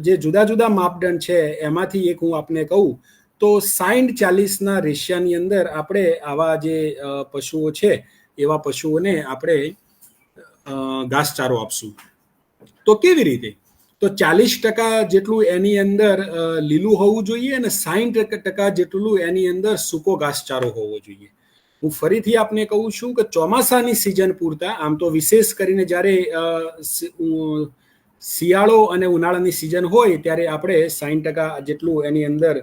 જે જુદા જુદા માપદંડ છે એમાંથી એક હું આપને કહું તો 60-40ના રેશિયાની અંદર આપણે આવા જે પશુઓ છે એવા પશુઓને આપણે ઘાસચારો આપશું. તો કેવી રીતે? તો 40% જેટલું એની અંદર લીલું હોવું જોઈએ અને 60% જેટલું એની અંદર સૂકો ઘાસચારો હોવો જોઈએ. હું ફરીથી આપને કહું છું કે ચોમાસાની સિઝન પૂરતા, આમ તો વિશેષ કરીને જ્યારે શિયાળો અને ઉનાળાની સિઝન હોય ત્યારે આપણે 60% જેટલું એની અંદર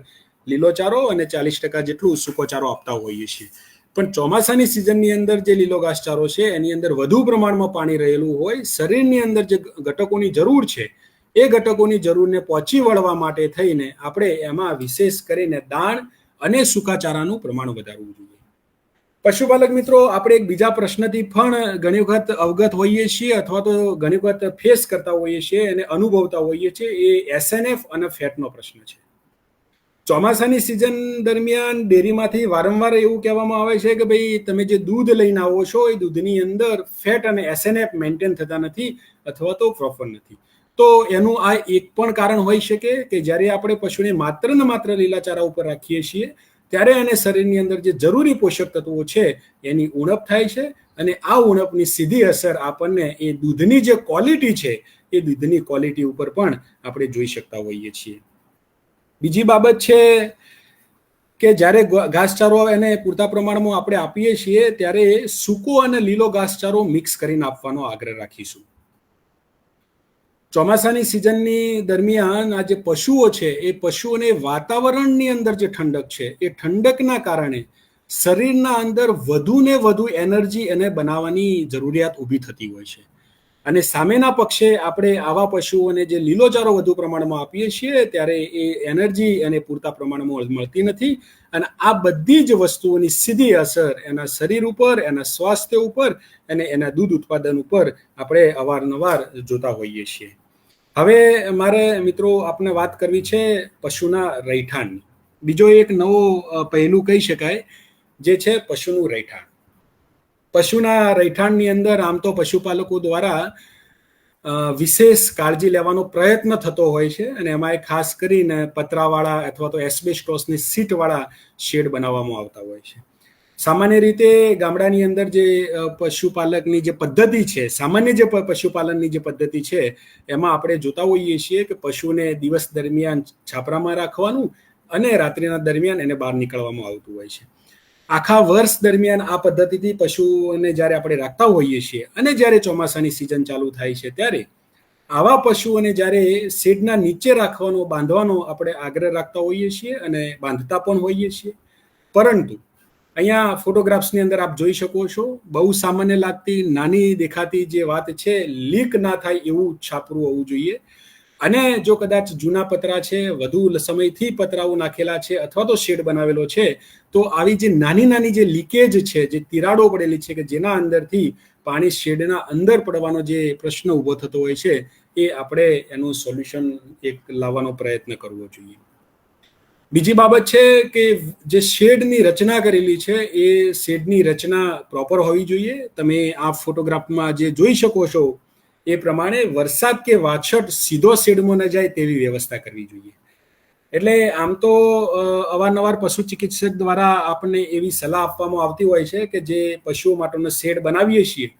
લીલો ચારો અને 40% જેટલું સૂકો ચારો આપતા હોઈએ છીએ. પણ ચોમાસાની સિઝનની અંદર જે લીલો ઘાસચારો છે એની અંદર વધુ પ્રમાણમાં પાણી રહેલું હોય, શરીરની અંદર જે ઘટકોની જરૂર છે એ ઘટકોની જરૂરને પહોંચી વળવા માટે થઈને આપણે એમાં વિશેષ કરીને દાણ અને સૂકા ચારાનું પ્રમાણ વધારવું જોઈએ. પશુપાલક મિત્રો, આપણે એક બીજા પ્રશ્નથી પણ ઘણી વખત અવગત હોઈએ છીએ અથવા તો ઘણી વખત ફેસ કરતા હોઈએ છીએ અને અનુભવતા હોઈએ છીએ, એ SNF અને ફેટનો પ્રશ્ન છે. ચોમાસાની સિઝન દરમિયાન ડેરીમાંથી વારંવાર એવું કહેવામાં આવે છે કે ભાઈ તમે જે દૂધ લઈને આવો છો એ દૂધની અંદર ફેટ અને SNF મેન્ટેન થતા નથી અથવા તો પ્રોપર નથી. તો એનું આ એક પણ કારણ હોઈ શકે કે જ્યારે આપણે પશુને માત્ર ને માત્ર લીલા ચારા ઉપર રાખીએ છીએ ત્યારે એને શરીરની અંદર જે જરૂરી પોષક તત્વો છે એની ઉણપ થાય છે, અને આ ઉણપની સીધી અસર આપણને એ દૂધની જે ક્વોલિટી છે એ દૂધની ક્વોલિટી ઉપર પણ આપણે જોઈ શકતા હોઈએ છીએ. બીજી બાબત છે કે જ્યારે ઘાસચારો એને પૂરતા પ્રમાણમાં આપણે આપીએ છીએ ત્યારે સૂકો અને લીલો ઘાસચારો મિક્સ કરીને આપવાનો આગ્રહ રાખીશું. ચોમાસાની સિઝનની દરમિયાન આ જે પશુઓ છે એ પશુઓને વાતાવરણની અંદર જે ઠંડક છે એ ઠંડકના કારણે શરીરના અંદર વધુ ને વધુ એનર્જી એને બનાવવાની જરૂરિયાત ઊભી થતી હોય છે, અને સામેના પક્ષે આપણે આવા પશુઓને જે લીલો ચારો વધુ પ્રમાણમાં આપીએ છીએ ત્યારે એ એનર્જી એને પૂરતા પ્રમાણમાં મળતી નથી, અને આ બધી જ વસ્તુઓની સીધી અસર એના શરીર ઉપર, એના સ્વાસ્થ્ય ઉપર અને એના દૂધ ઉત્પાદન ઉપર આપણે અવારનવાર જોતા હોઈએ છીએ. હવે મારે મિત્રો આપને વાત કરવી છે પશુના રહેઠાણની. બીજો એક નવો પહેલું કહી શકાય જે છે પશુનું રહેઠાણ. પશુના રહેઠાણની અંદર આમ તો પશુપાલકો દ્વારા વિશેષ કાળજી લેવાનો પ્રયત્ન થતો હોય છે, અને એમાં ખાસ કરીને પતરાવાળા અથવા તો એસ્બેસ્ટોસની સીટવાળા શેડ બનાવવામાં આવતા હોય છે. સામાન્ય રીતે ગામડાની અંદર જે પશુપાલકની જે પદ્ધતિ છે, સામાન્ય જે પશુપાલનની જે પદ્ધતિ છે એમાં આપણે જોતા હોઈએ છીએ કે પશુને દિવસ દરમિયાન છાપરામાં રાખવાનું અને રાત્રિના દરમિયાન એને બહાર નીકળવામાં આવતું હોય છે. આખા વર્ષ દરમિયાન આ પદ્ધતિથી પશુઓને જ્યારે આપણે રાખતા હોઈએ છીએ અને જ્યારે ચોમાસાની સિઝન ચાલુ થાય છે ત્યારે આવા પશુઓને જ્યારે શેડના નીચે રાખવાનો, બાંધવાનો આપણે આગ્રહ રાખતા હોઈએ છીએ અને બાંધતા પણ હોઈએ છીએ. પરંતુ અહીંયા ફોટોગ્રાફ્સની અંદર આપ જોઈ શકો છો, બહુ સામાન્ય લાગતી નાની દેખાતી જે વાત છે, લીક ના થાય એવું છાપરું હોવું જોઈએ. અને જો કદાચ જૂના પતરા છે, વધુ સમયથી પતરાઓ નાખેલા છે અથવા તો શેડ બનાવેલો છે, તો આવી જે નાની નાની જે લીકેજ છે, જે તિરાડો પડેલી છે કે જેના અંદરથી પાણી શેડના અંદર પડવાનો જે પ્રશ્ન ઊભો થતો હોય છે, એ આપણે એનું સોલ્યુશન એક લાવવાનો પ્રયત્ન કરવો જોઈએ. બીજી બાબત છે કે જે શેડની રચના કરેલી છે એ શેડની રચના પ્રોપર હોવી જોઈએ. તમે આ ફોટોગ્રાફમાં જે જોઈ શકો છો એ પ્રમાણે વરસાદ કે વાછટ સીધો શેડમાં ન જાય તેવી વ્યવસ્થા કરવી જોઈએ. એટલે આમ તો અવારનવાર પશુ ચિકિત્સક દ્વારા આપણને એવી સલાહ આપવામાં આવતી હોય છે કે જે પશુઓ માટેનો શેડ બનાવીએ છીએ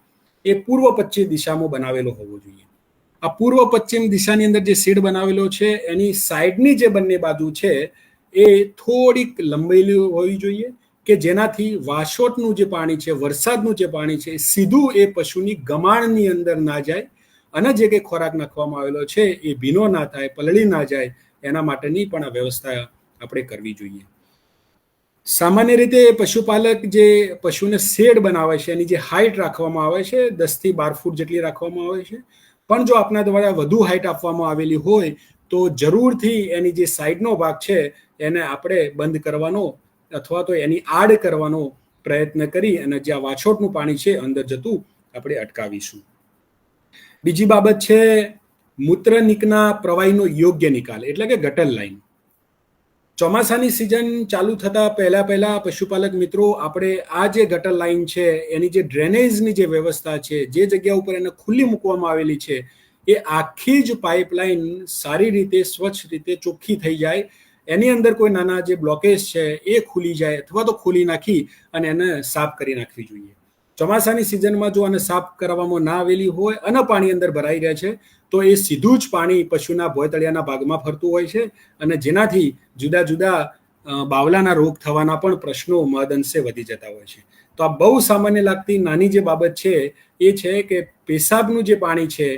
એ પૂર્વ પશ્ચિમ દિશામાં બનાવેલો હોવો જોઈએ. આ પૂર્વ પશ્ચિમ દિશાની અંદર જે શેડ બનાવેલો છે એની સાઈડની જે બંને બાજુ છે એ થોડીક લંબાયેલી હોવી જોઈએ કે જેનાથી વાછોટનું જે પાણી છે, વરસાદનું જે પાણી છે, સીધું એ પશુની ગમાણની અંદર ના જાય અને જે કંઈ ખોરાક નાખવામાં આવેલો છે એ ભીનો ના થાય, પલળી ના જાય, એના માટેની પણ આ વ્યવસ્થા આપણે કરવી જોઈએ. સામાન્ય રીતે પશુપાલક જે પશુને શેડ બનાવે છે એની જે હાઈટ રાખવામાં આવે છે 10 થી 12 ફૂટ જેટલી રાખવામાં આવે છે. પણ જો આપના દ્વારા વધુ હાઈટ આપવામાં આવેલી હોય તો જરૂરથી એની જે સાઈડનો ભાગ છે એને આપણે બંધ કરવાનો અથવા તો એની આડ કરવાનો પ્રયત્ન કરી અને જ્યાં વાછોટનું પાણી છે અંદર જતું આપણે અટકાવીશું. બીજી બાબત છે મૂત્રનિકના પ્રવાહીનો યોગ્ય નિકાલ એટલે કે ગટર લાઈન. ચોમાસાની સિઝન ચાલુ થતા પહેલા પશુપાલક મિત્રો આપણે આ જે ગટર લાઈન છે એની જે ડ્રેનેજની જે વ્યવસ્થા છે, જે જગ્યા ઉપર એને ખુલ્લી મૂકવામાં આવેલી છે એ આખી જ પાઇપલાઇન સારી રીતે સ્વચ્છ રીતે ચોખ્ખી થઈ જાય, એની અંદર કોઈ નાના જે બ્લોકેજ છે એ ખુલી જાય અથવા તો ખોલી નાખી અને એને સાફ કરી નાખવી જોઈએ. ચોમાસાની સિઝનમાં જો આને સાફ કરવામાં ના આવેલી હોય અને પાણી અંદર ભરાઈ રહે છે તો એ સીધું જ પાણી પશુના ભોયતળિયાના ભાગમાં ફરતું હોય છે અને જેનાથી જુદા જુદા બાવલાના રોગ થવાના પણ પ્રશ્નો મહદઅંશે વધી જતા હોય છે. તો આ બહુ સામાન્ય લાગતી નાની જે બાબત છે એ છે કે પેશાબનું જે પાણી છે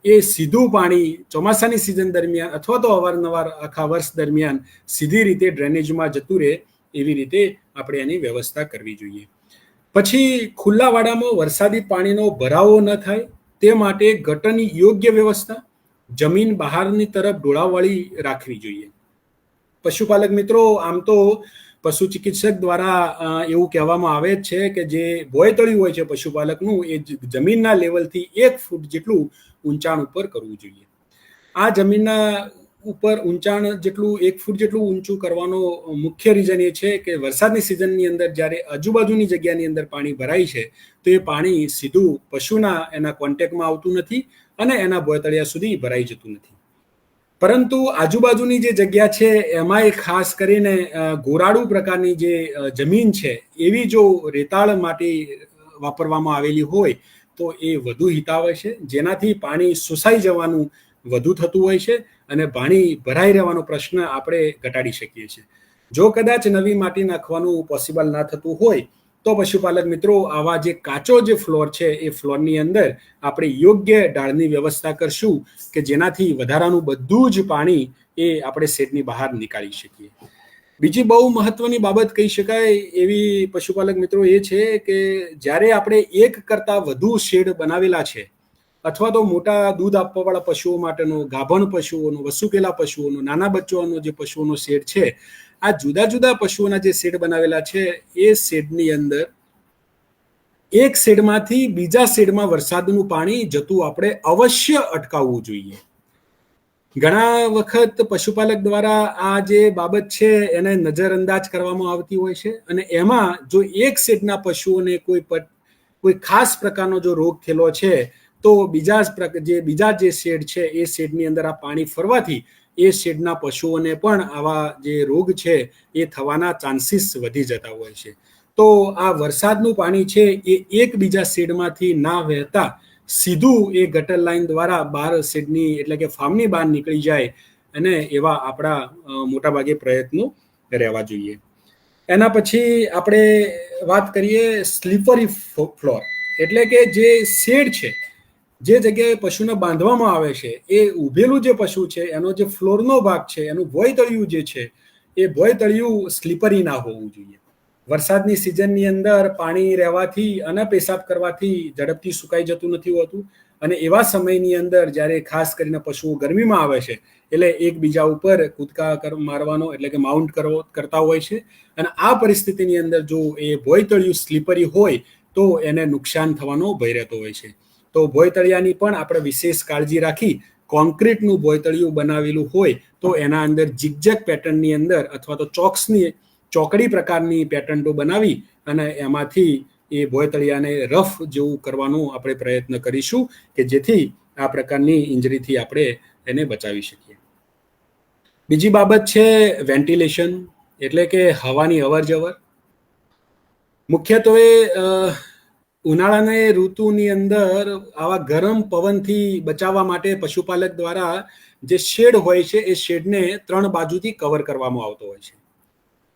એ સીધું પાણી ચોમાસાની સિઝન દરમિયાન અથવા તો અવારનવાર આખા વર્ષ દરમિયાન સીધી રીતે ડ્રેનેજમાં જતું રહે એવી રીતે આપણે એની વ્યવસ્થા કરવી જોઈએ. પછી ખુલ્લા વાડામાં વરસાદી પાણીનો ભરાવો ન થાય તે માટે ગટરની યોગ્ય વ્યવસ્થા જમીન બહારની તરફ ઢોળાવવાળી રાખવી જોઈએ. પશુપાલક મિત્રો આમ તો પશુ ચિકિત્સક દ્વારા એવું કહેવામાં આવે જ છે કે જે ભોયતળિયું હોય છે પશુપાલકનું એ જમીનના લેવલથી 1 ફૂટ જેટલું ઊંચાણ ઉપર કરવું જોઈએ. આ જમીનના ઉપર ઊંચાણ જેટલું 1 ફૂટ જેટલું ઊંચું કરવાનો મુખ્ય રીઝન એ છે કે વરસાદની સિઝનની અંદર જ્યારે આજુબાજુની જગ્યાની અંદર પાણી ભરાય છે તો એ પાણી સીધું પશુના એના કોન્ટેક્ટમાં આવતું નથી અને એના ભોયતળિયા સુધી ભરાઈ જતું નથી. પરંતુ આજુબાજુની જે જગ્યા છે એમાં ખાસ કરીને ગોરાડું પ્રકારની જે જમીન છે એવી જો રેતાળ માટી વાપરવામાં આવેલી હોય તો એ વધુ હિતાવહ છે, જેનાથી પાણી સુસાઈ જવાનું વધુ થતું હોય છે અને પાણી ભરાઈ રહેવાનો પ્રશ્ન આપણે ઘટાડી શકીએ છીએ. જો કદાચ નવી માટી નાખવાનું પોસિબલ ના થતું હોય તો પશુપાલક મિત્રો આવા જે કાચો જે ફ્લોર છે એ ફ્લોરની અંદર આપણે યોગ્ય ઢાળની વ્યવસ્થા કરશું કે જેનાથી વધારાનું બધું જ પાણી એ આપણે શેડની બહાર નીકાળી શકીએ. બીજી બહુ મહત્વની બાબત કહી શકાય એવી પશુપાલક મિત્રો એ છે કે જ્યારે આપણે એક કરતાં વધુ શેડ બનાવેલા છે અથવા તો મોટા દૂધ આપવાવાળા પશુઓ માટેનો, ગાભણ પશુઓનો, વસુકેલા પશુઓનો, નાના બચ્ચાઓનો જે પશુઓનો શેડ છે, આ જુદા જુદા પશુઓના જે શેડ બનાવેલા છે એ શેડની અંદર એક શેડમાંથી બીજા શેડમાં વરસાદનું પાણી જતું આપણે અવશ્ય અટકાવવું જોઈએ. ઘણા વખત પશુપાલક દ્વારા આ જે બાબત છે એને નજરઅંદાજ કરવામાં આવતી હોય છે અને એમાં જો એક શેડના પશુઓને કોઈ ખાસ પ્રકારનો જો રોગ થયેલો છે તો બીજા જે શેડ છે એ શેડની અંદર આ પાણી ફરવાથી એ શેડના પશુઓને પણ આવા જે રોગ છે એ થવાના ચાન્સીસ વધી જતા હોય છે. તો આ વરસાદનું પાણી છે એ એકબીજા શેડમાંથી ના વહેતા સીધું એ ગટર લાઈન દ્વારા બહાર શેડની એટલે કે ફાર્મની બહાર નીકળી જાય અને એવા આપણા મોટાભાગે પ્રયત્નો રહેવા જોઈએ. એના પછી આપણે વાત કરીએ સ્લીપરી ફ્લોર એટલે કે જે શેડ છે, જે જગ્યાએ પશુને બાંધવામાં આવે છે એ ઊભેલું જે પશુ છે એનો જે ફ્લોરનો ભાગ છે, એનું ભોયતળિયું જે છે એ ભોયતળિયું સ્લીપરી ના હોવું જોઈએ. વરસાદની સિઝનની અંદર પાણી રહેવાથી અને પેશાબ કરવાથી ઝડપથી સુકાઈ જતું નથી હોતું અને એવા સમયની અંદર જ્યારે ખાસ કરીને પશુઓ ગરમીમાં આવે છે એટલે એકબીજા ઉપર કૂદકા મારવાનો એટલે કે માઉન્ટ કરતા હોય છે અને આ પરિસ્થિતિની અંદર જો એ ભોયતળિયું સ્લીપરી હોય તો એને નુકસાન થવાનો ભય રહેતો હોય છે. તો ભોયતળિયાની પણ આપણે વિશેષ કાળજી રાખી કોન્ક્રીટનું ભોયતળિયું બનાવેલું હોય તો એના અંદર ઝિગઝેગ પેટર્નની અંદર અથવા તો ચોકડી પ્રકારની પેટર્ન બનાવી અને એમાંથી એ ભોયતળિયાને રફ જેવું કરવાનો આપણે પ્રયત્ન કરીશું કે જેથી આ પ્રકારની ઇન્જરીથી આપણે એને બચાવી શકીએ. બીજી બાબત છે વેન્ટિલેશન, એટલે કે હવાની અવરજવર. મુખ્યત્વે ઉનાળાની ઋતુની અંદર આવા ગરમ પવનથી બચાવવા માટે પશુપાલક દ્વારા જે શેડ હોય છે એ શેડને 3 બાજુથી કવર કરવામાં આવતો હોય છે.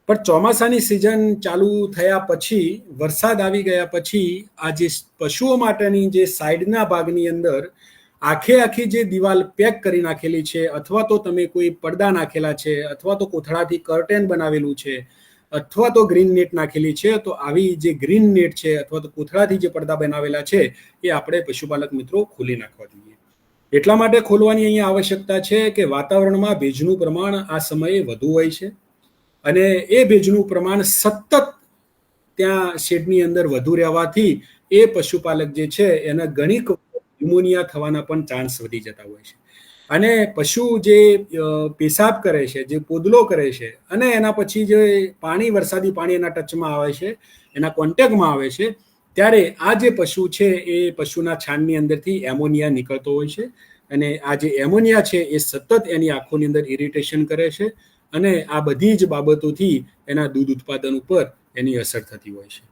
પણ ચોમાસાની સિઝન ચાલુ થયા પછી, વરસાદ આવી ગયા પછી આ જે પશુઓ માટેની જે સાઈડના ભાગની અંદર આખી જે દિવાલ પેક કરી નાખેલી છે, અથવા તો તમે કોઈ પડદા નાખેલા છે, અથવા તો કોથળાથી કર્ટેન બનાવેલું છે, અથવા તો ગ્રીન નેટ નાખેલી છે, તો આવી જે ગ્રીન નેટ છે અથવા તો કોથળાથી જે પડદા બનાવેલા છે એ આપણે પશુપાલક મિત્રો ખોલી નાખવા જોઈએ. એટલા માટે ખોલવાની અહીંયા આવશ્યકતા છે કે વાતાવરણમાં ભેજનું પ્રમાણ આ સમયે વધુ હોય છે અને એ ભેજનું પ્રમાણ સતત ત્યાં શેડની અંદર વધુ રહેવાથી એ પશુપાલક જે છે એને ઘણી ન્યુમોનિયા થવાના પણ ચાન્સ વધી જતા હોય છે. અને પશુ જે પેશાબ કરે છે, જે પોદલો કરે છે, અને એના પછી જે વરસાદી પાણી એના ટચમાં આવે છે, એના કોન્ટેક્ટમાં આવે છે, ત્યારે આ જે પશુ છે એ પશુના છાણની અંદરથી એમોનિયા નીકળતો હોય છે અને આ જે એમોનિયા છે એ સતત એની આંખોની અંદર ઇરિટેશન કરે છે અને આ બધી જ બાબતોથી એના દૂધ ઉત્પાદન ઉપર એની અસર થતી હોય છે.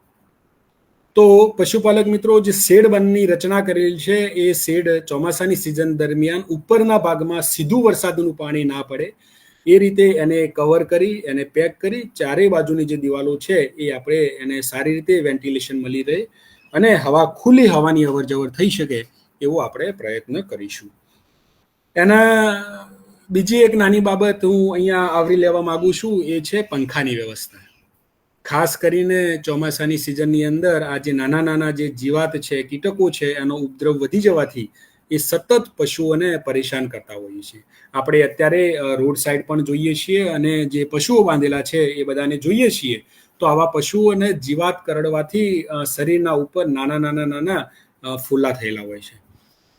તો પશુપાલક મિત્રો, જે શેડ બંધની રચના કરેલી છે એ શેડ ચોમાસાની સિઝન દરમિયાન ઉપરના ભાગમાં સીધું વરસાદનું પાણી ના પડે એ રીતે એને કવર કરી, એને પેક કરી, ચારે બાજુની જે દિવાલો છે એ આપણે એને સારી રીતે વેન્ટિલેશન મળી રહે અને ખુલ્લી હવાની અવરજવર થઈ શકે એવો આપણે પ્રયત્ન કરીશું. એના બીજી એક નાની બાબત હું અહીંયા આવરી લેવા માંગુ છું, એ છે પંખાની વ્યવસ્થા. ખાસ કરીને ચોમાસાની સિઝનની અંદર આ જે નાના જે જીવાત છે, કીટકો છે, એનો ઉપદ્રવ વધી જવાથી એ સતત પશુઓને પરેશાન કરતા હોઈએ છીએ. આપણે અત્યારે રોડ સાઈડ પણ જોઈએ છીએ અને જે પશુઓ બાંધેલા છે એ બધાને જોઈએ છીએ, તો આવા પશુઓને જીવાત કરડવાથી શરીરના ઉપર નાના ફૂલા થયેલા હોય છે.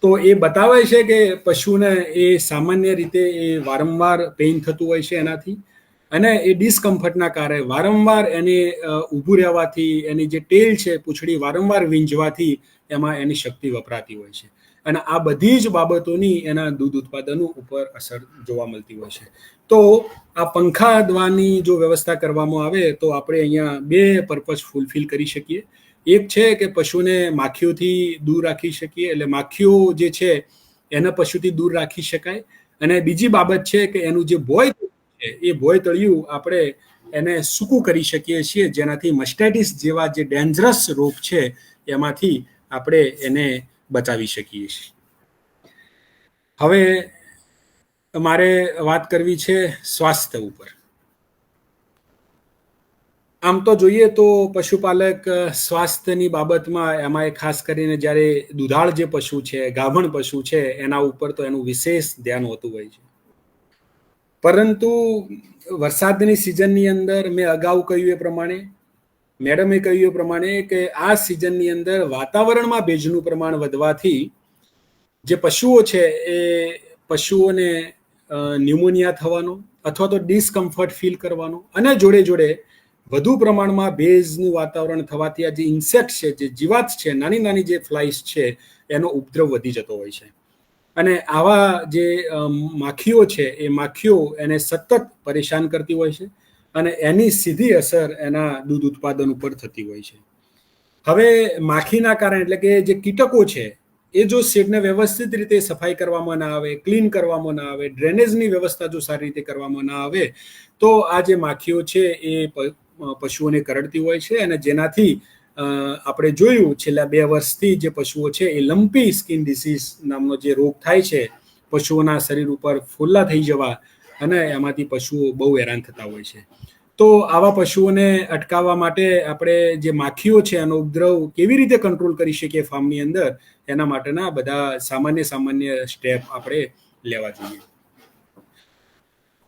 તો એ બતાવે છે કે પશુને એ સામાન્ય રીતે એ વારંવાર પેઇન થતું હોય છે એનાથી, અને એ ડિસ્કમ્ફર્ટના કારણે વારંવાર એને ઊભું રહેવાથી, એની જે ટેલ છે, પૂંછડી વારંવાર વીંજવાથી એમાં એની શક્તિ વપરાતી હોય છે અને આ બધી જ બાબતોની એના દૂધ ઉત્પાદનો ઉપર અસર જોવા મળતી હોય છે. તો આ પંખા દ્વારની જો વ્યવસ્થા કરવામાં આવે તો આપણે અહીંયા 2 પર્પઝ ફૂલફિલ કરી શકીએ. એક છે કે પશુને માખીઓથી દૂર રાખી શકીએ, એટલે માખીઓ જે છે એને પશુથી દૂર રાખી શકાય. અને બીજી બાબત છે કે એનું જે એ ભોયતળિયું આપણે એને સૂકું કરી શકીએ છીએ, જેનાથી મસ્ટાઇટિસ જેવા જે ડેન્જરસ રોગ છે એમાંથી આપણે એને બચાવી શકીએ છીએ. હવે મારે વાત કરવી છે સ્વાસ્થ્ય ઉપર. આમ તો જોઈએ તો પશુપાલક સ્વાસ્થ્યની બાબતમાં એમાં ખાસ કરીને જ્યારે દુધાળ જે પશુ છે, ગાભણ પશુ છે, એના ઉપર તો એનું વિશેષ ધ્યાન હોતું હોય છે. પરંતુ વરસાદની સિઝનની અંદર મેં અગાઉ કહ્યું એ પ્રમાણે, મેડમે કહ્યું એ પ્રમાણે કે આ સિઝનની અંદર વાતાવરણમાં ભેજનું પ્રમાણ વધવાથી જે પશુઓ છે એ પશુઓને ન્યુમોનિયા થવાનો અથવા તો ડિસ્કમ્ફર્ટ ફીલ કરવાનો અને જોડે વધુ પ્રમાણમાં ભેજનું વાતાવરણ થવાથી આ જે ઇન્સેક્ટ છે, જે જીવાત છે, નાની જે ફ્લાઇસ છે, એનો ઉપદ્રવ વધી જતો હોય છે. અને આવા જે માખીઓ છે એ માખીઓ એને સતત પરેશાન કરતી હોય છે અને એની સીધી અસર એના દૂધ ઉત્પાદન ઉપર થતી હોય છે. હવે માખીના કારણે, એટલે કે જે કીટકો છે, એ જો શેડને વ્યવસ્થિત રીતે સફાઈ કરવામાં ના આવે, ક્લીન કરવામાં ના આવે, ડ્રેનેજની વ્યવસ્થા જો સારી રીતે કરવામાં ના આવે, તો આ જે માખીઓ છે એ પશુઓને કરડતી હોય છે અને જેનાથી આપણે જોયું છેલ્લા 2 વર્ષથી જે પશુઓ છે એ લંપી સ્કિન ડિસીઝ નામનો જે રોગ થાય છે, પશુઓના શરીર ઉપર ફોલ્લા થઈ જવા, અને એમાંથી પશુઓ બહુ હેરાન થતા હોય છે. તો આવા પશુઓને અટકાવવા માટે આપણે જે માખીઓ છે એનો ઉપદ્રવ કેવી રીતે કંટ્રોલ કરી શકીએ ફાર્મની અંદર, એના માટેના બધા સામાન્ય સ્ટેપ આપણે લેવા જોઈએ.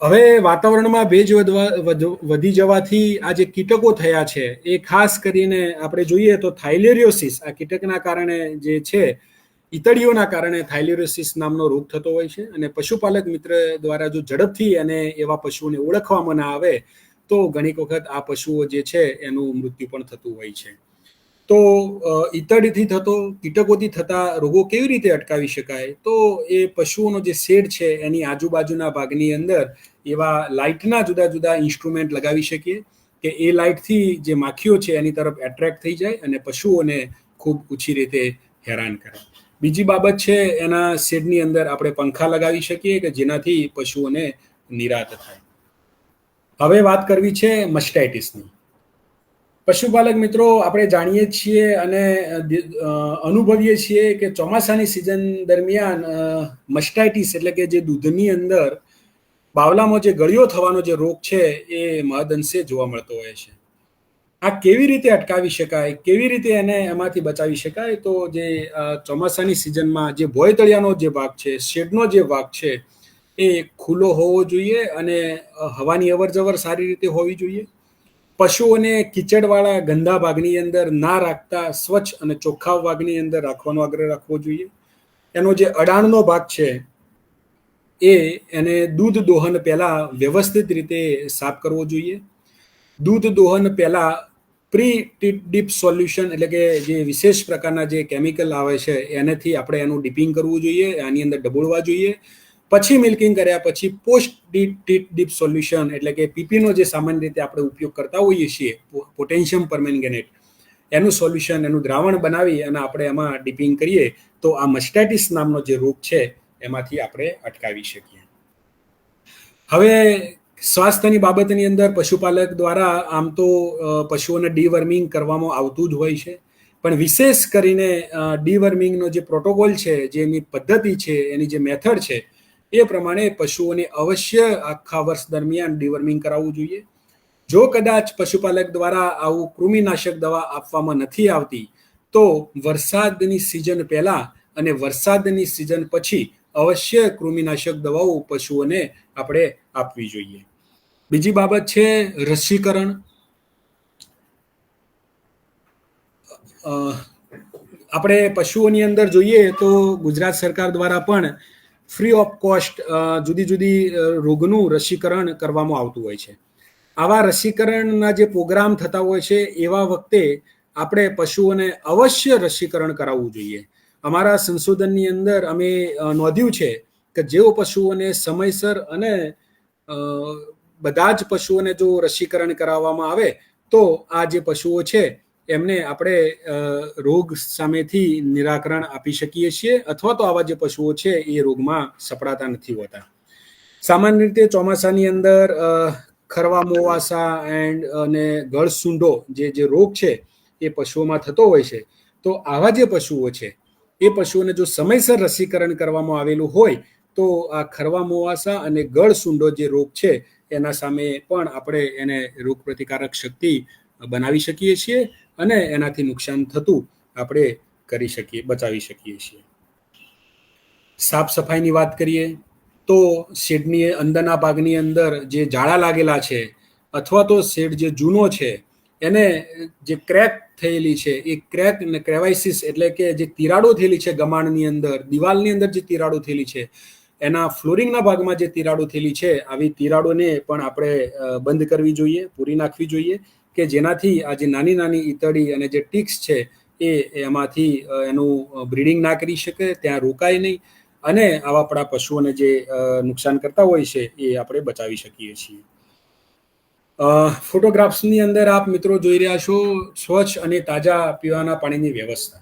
હવે વાતાવરણમાં ભેજ વધી જવાથી આ જે કીટકો થયા છે એ ખાસ કરીને આપણે જોઈએ તો થાઇલેરિયોસિસ, આ કીટકના કારણે જે છે ઈતળીઓના કારણે થાઇલેરિયોસિસ નામનો રોગ થતો હોય છે અને પશુપાલક મિત્ર દ્વારા જો ઝડપથી અને એવા પશુઓને ઓળખવામાં ના આવે તો ઘણી વખત આ પશુઓ જે છે એનું મૃત્યુ પણ થતું હોય છે. તો ઈતળીથી થતો કીટકોથી થતા રોગો કેવી રીતે અટકાવી શકાય? તો એ પશુઓનો જે શેડ છે એની આજુબાજુના ભાગની અંદર એવા લાઇટના જુદા જુદા ઇન્સ્ટ્રુમેન્ટ લગાવી શકીએ કે એ લાઇટથી જે માખીઓ છે એની તરફ એટ્રેક્ટ થઈ જાય અને પશુઓને ખૂબ ઓછી રીતે હેરાન કરે. બીજી બાબત છે, એના શેડની અંદર આપણે પંખા લગાવી શકીએ કે જેનાથી પશુઓને નિરાત થાય. હવે વાત કરવી છે મસ્ટાઇટિસની. પશુપાલક મિત્રો, આપણે જાણીએ છીએ અને અનુભવીએ છીએ કે ચોમાસાની સિઝન દરમિયાન મસ્ટાઇટિસ એટલે કે જે દૂધની અંદર બાવલામાં જે ગળિયો થવાનો જે રોગ છે એ મહદઅંશે જોવા મળતો હોય છે. આ કેવી રીતે અટકાવી શકાય, કેવી રીતે એને એમાંથી બચાવી શકાય? તો જે ચોમાસાની સિઝનમાં જે ભોયતળિયાનો જે ભાગ છે, શેડનો જે ભાગ છે, એ ખુલ્લો હોવો જોઈએ અને હવાની અવરજવર સારી રીતે હોવી જોઈએ. પશુઓને કીચડવાળા ગંદા ભાગની અંદર ના રાખતા સ્વચ્છ અને ચોખ્ખા ભાગની અંદર રાખવાનો આગ્રહ રાખવો જોઈએ. એનો જે અડાણનો ભાગ છે એને દૂધ દોહન પહેલા વ્યવસ્થિત રીતે સાફ કરવો જોઈએ. દૂધ દોહન પહેલા પ્રી ડીપ સોલ્યુશન એટલે કે જે વિશેષ પ્રકારના જે કેમિકલ આવે છે એનાથી આપણે એનું ડીપિંગ કરવું જોઈએ, આની અંદર ડબોળવા જોઈએ. પછી મિલ્કિંગ કર્યા પછી પોસ્ટ ડીપ સોલ્યુશન એટલે કે પીપીનો જે સામાન્ય રીતે આપણે ઉપયોગ કરતા હોઈએ છીએ, પોટેશિયમ પરમેંગેનેટ, એનું સોલ્યુશન, એનું દ્રાવણ બનાવી અને આપણે એમાં ડીપિંગ કરીએ તો આ મસ્ટાઇટિસ નામનો જે રોગ છે એમાંથી આપણે અટકાવી શકીએ. હવે સ્વાસ્થ્યની બાબતની અંદર પશુપાલક દ્વારા આમ તો પશુઓને ડીવર્મિંગ કરવામાં આવતું જ હોય છે, પણ વિશેષ કરીને ડીવર્મિંગનો જે પ્રોટોકોલ છે, જેની પદ્ધતિ છે, એની જે મેથડ છે એ પ્રમાણે પશુઓને અવશ્ય આખા વર્ષ દરમિયાન ડીવર્મિંગ કરાવવું જોઈએ. જો કદાચ પશુપાલક દ્વારા આવું કૃમિનાશક દવા આપવામાં નથી આવતી તો વરસાદની સિઝન પહેલા અને વરસાદની સિઝન પછી અવશ્ય કૃમિનાશક દવાઓ પશુઓને આપણે આપવી જોઈએ. બીજી બાબત છે રસીકરણ. આપણે પશુઓની અંદર જોઈએ તો ગુજરાત સરકાર દ્વારા પણ ફ્રી ઓફ કોસ્ટ જુદી જુદી રોગનું રસીકરણ કરવામાં આવતું હોય છે. આવા રસીકરણના જે પ્રોગ્રામ થતા હોય છે એવા વખતે આપણે પશુઓને અવશ્ય રસીકરણ કરાવવું જોઈએ. અમારા સંશોધનની અંદર અમે નોંધ્યું છે કે જેઓ પશુઓને સમયસર અને બધા જ પશુઓને જો રસીકરણ કરાવવામાં આવે તો આ જે પશુઓ છે એમને આપણે રોગ સામેથી નિરાકરણ આપી શકીએ છીએ અથવા તો આવા જે પશુઓ છે એ રોગમાં સપડાતા નથી હોતા. સામાન્ય રીતે ચોમાસાની અંદર ખરવા મોવાસા અને ગળસૂંઢો જે રોગ છે એ પશુઓમાં થતો હોય છે. તો આવા જે પશુઓ છે એ પશુઓને જો સમયસર રસીકરણ કરવામાં આવેલું હોય તો આ ખરવા મોવાસા અને ગળસૂંઢો જે રોગ છે એના સામે પણ આપણે એને રોગ પ્રતિકારક શક્તિ બનાવી શકીએ છીએ અને એનાથી નુકસાન થતું આપણે બચાવી શકીએ છીએ. સાફ સફાઈની વાત કરીએ તો શેડની અંદરના ભાગની અંદર જે જાળા લાગેલા છે અથવા તો શેડ જે જૂનો છે એને જે ક્રેક થયેલી છે એ ક્રેક અને ક્રેવાઇસિસ એટલે કે જે તિરાડો થયેલી છે ગમાણની અંદર, દિવાલની અંદર જે તિરાડો થયેલી છે, એના ફ્લોરિંગના ભાગમાં જે તિરાડો થયેલી છે, આવી તિરાડોને પણ આપણે બંધ કરવી જોઈએ, પૂરી નાખવી જોઈએ કે જેનાથી આ જે નાની નાની ઈતળી અને જે ટીક્સ છે એમાંથી એનું બ્રીડિંગ ના કરી શકે, ત્યાં રોકાય નહીં અને આવા આપણા પશુઓને જે નુકસાન કરતા હોય છે એ આપણે બચાવી શકીએ છીએ. ફોટોગ્રાફ્સની અંદર આપ મિત્રો જોઈ રહ્યા છો સ્વચ્છ અને તાજા પીવાના પાણીની વ્યવસ્થા.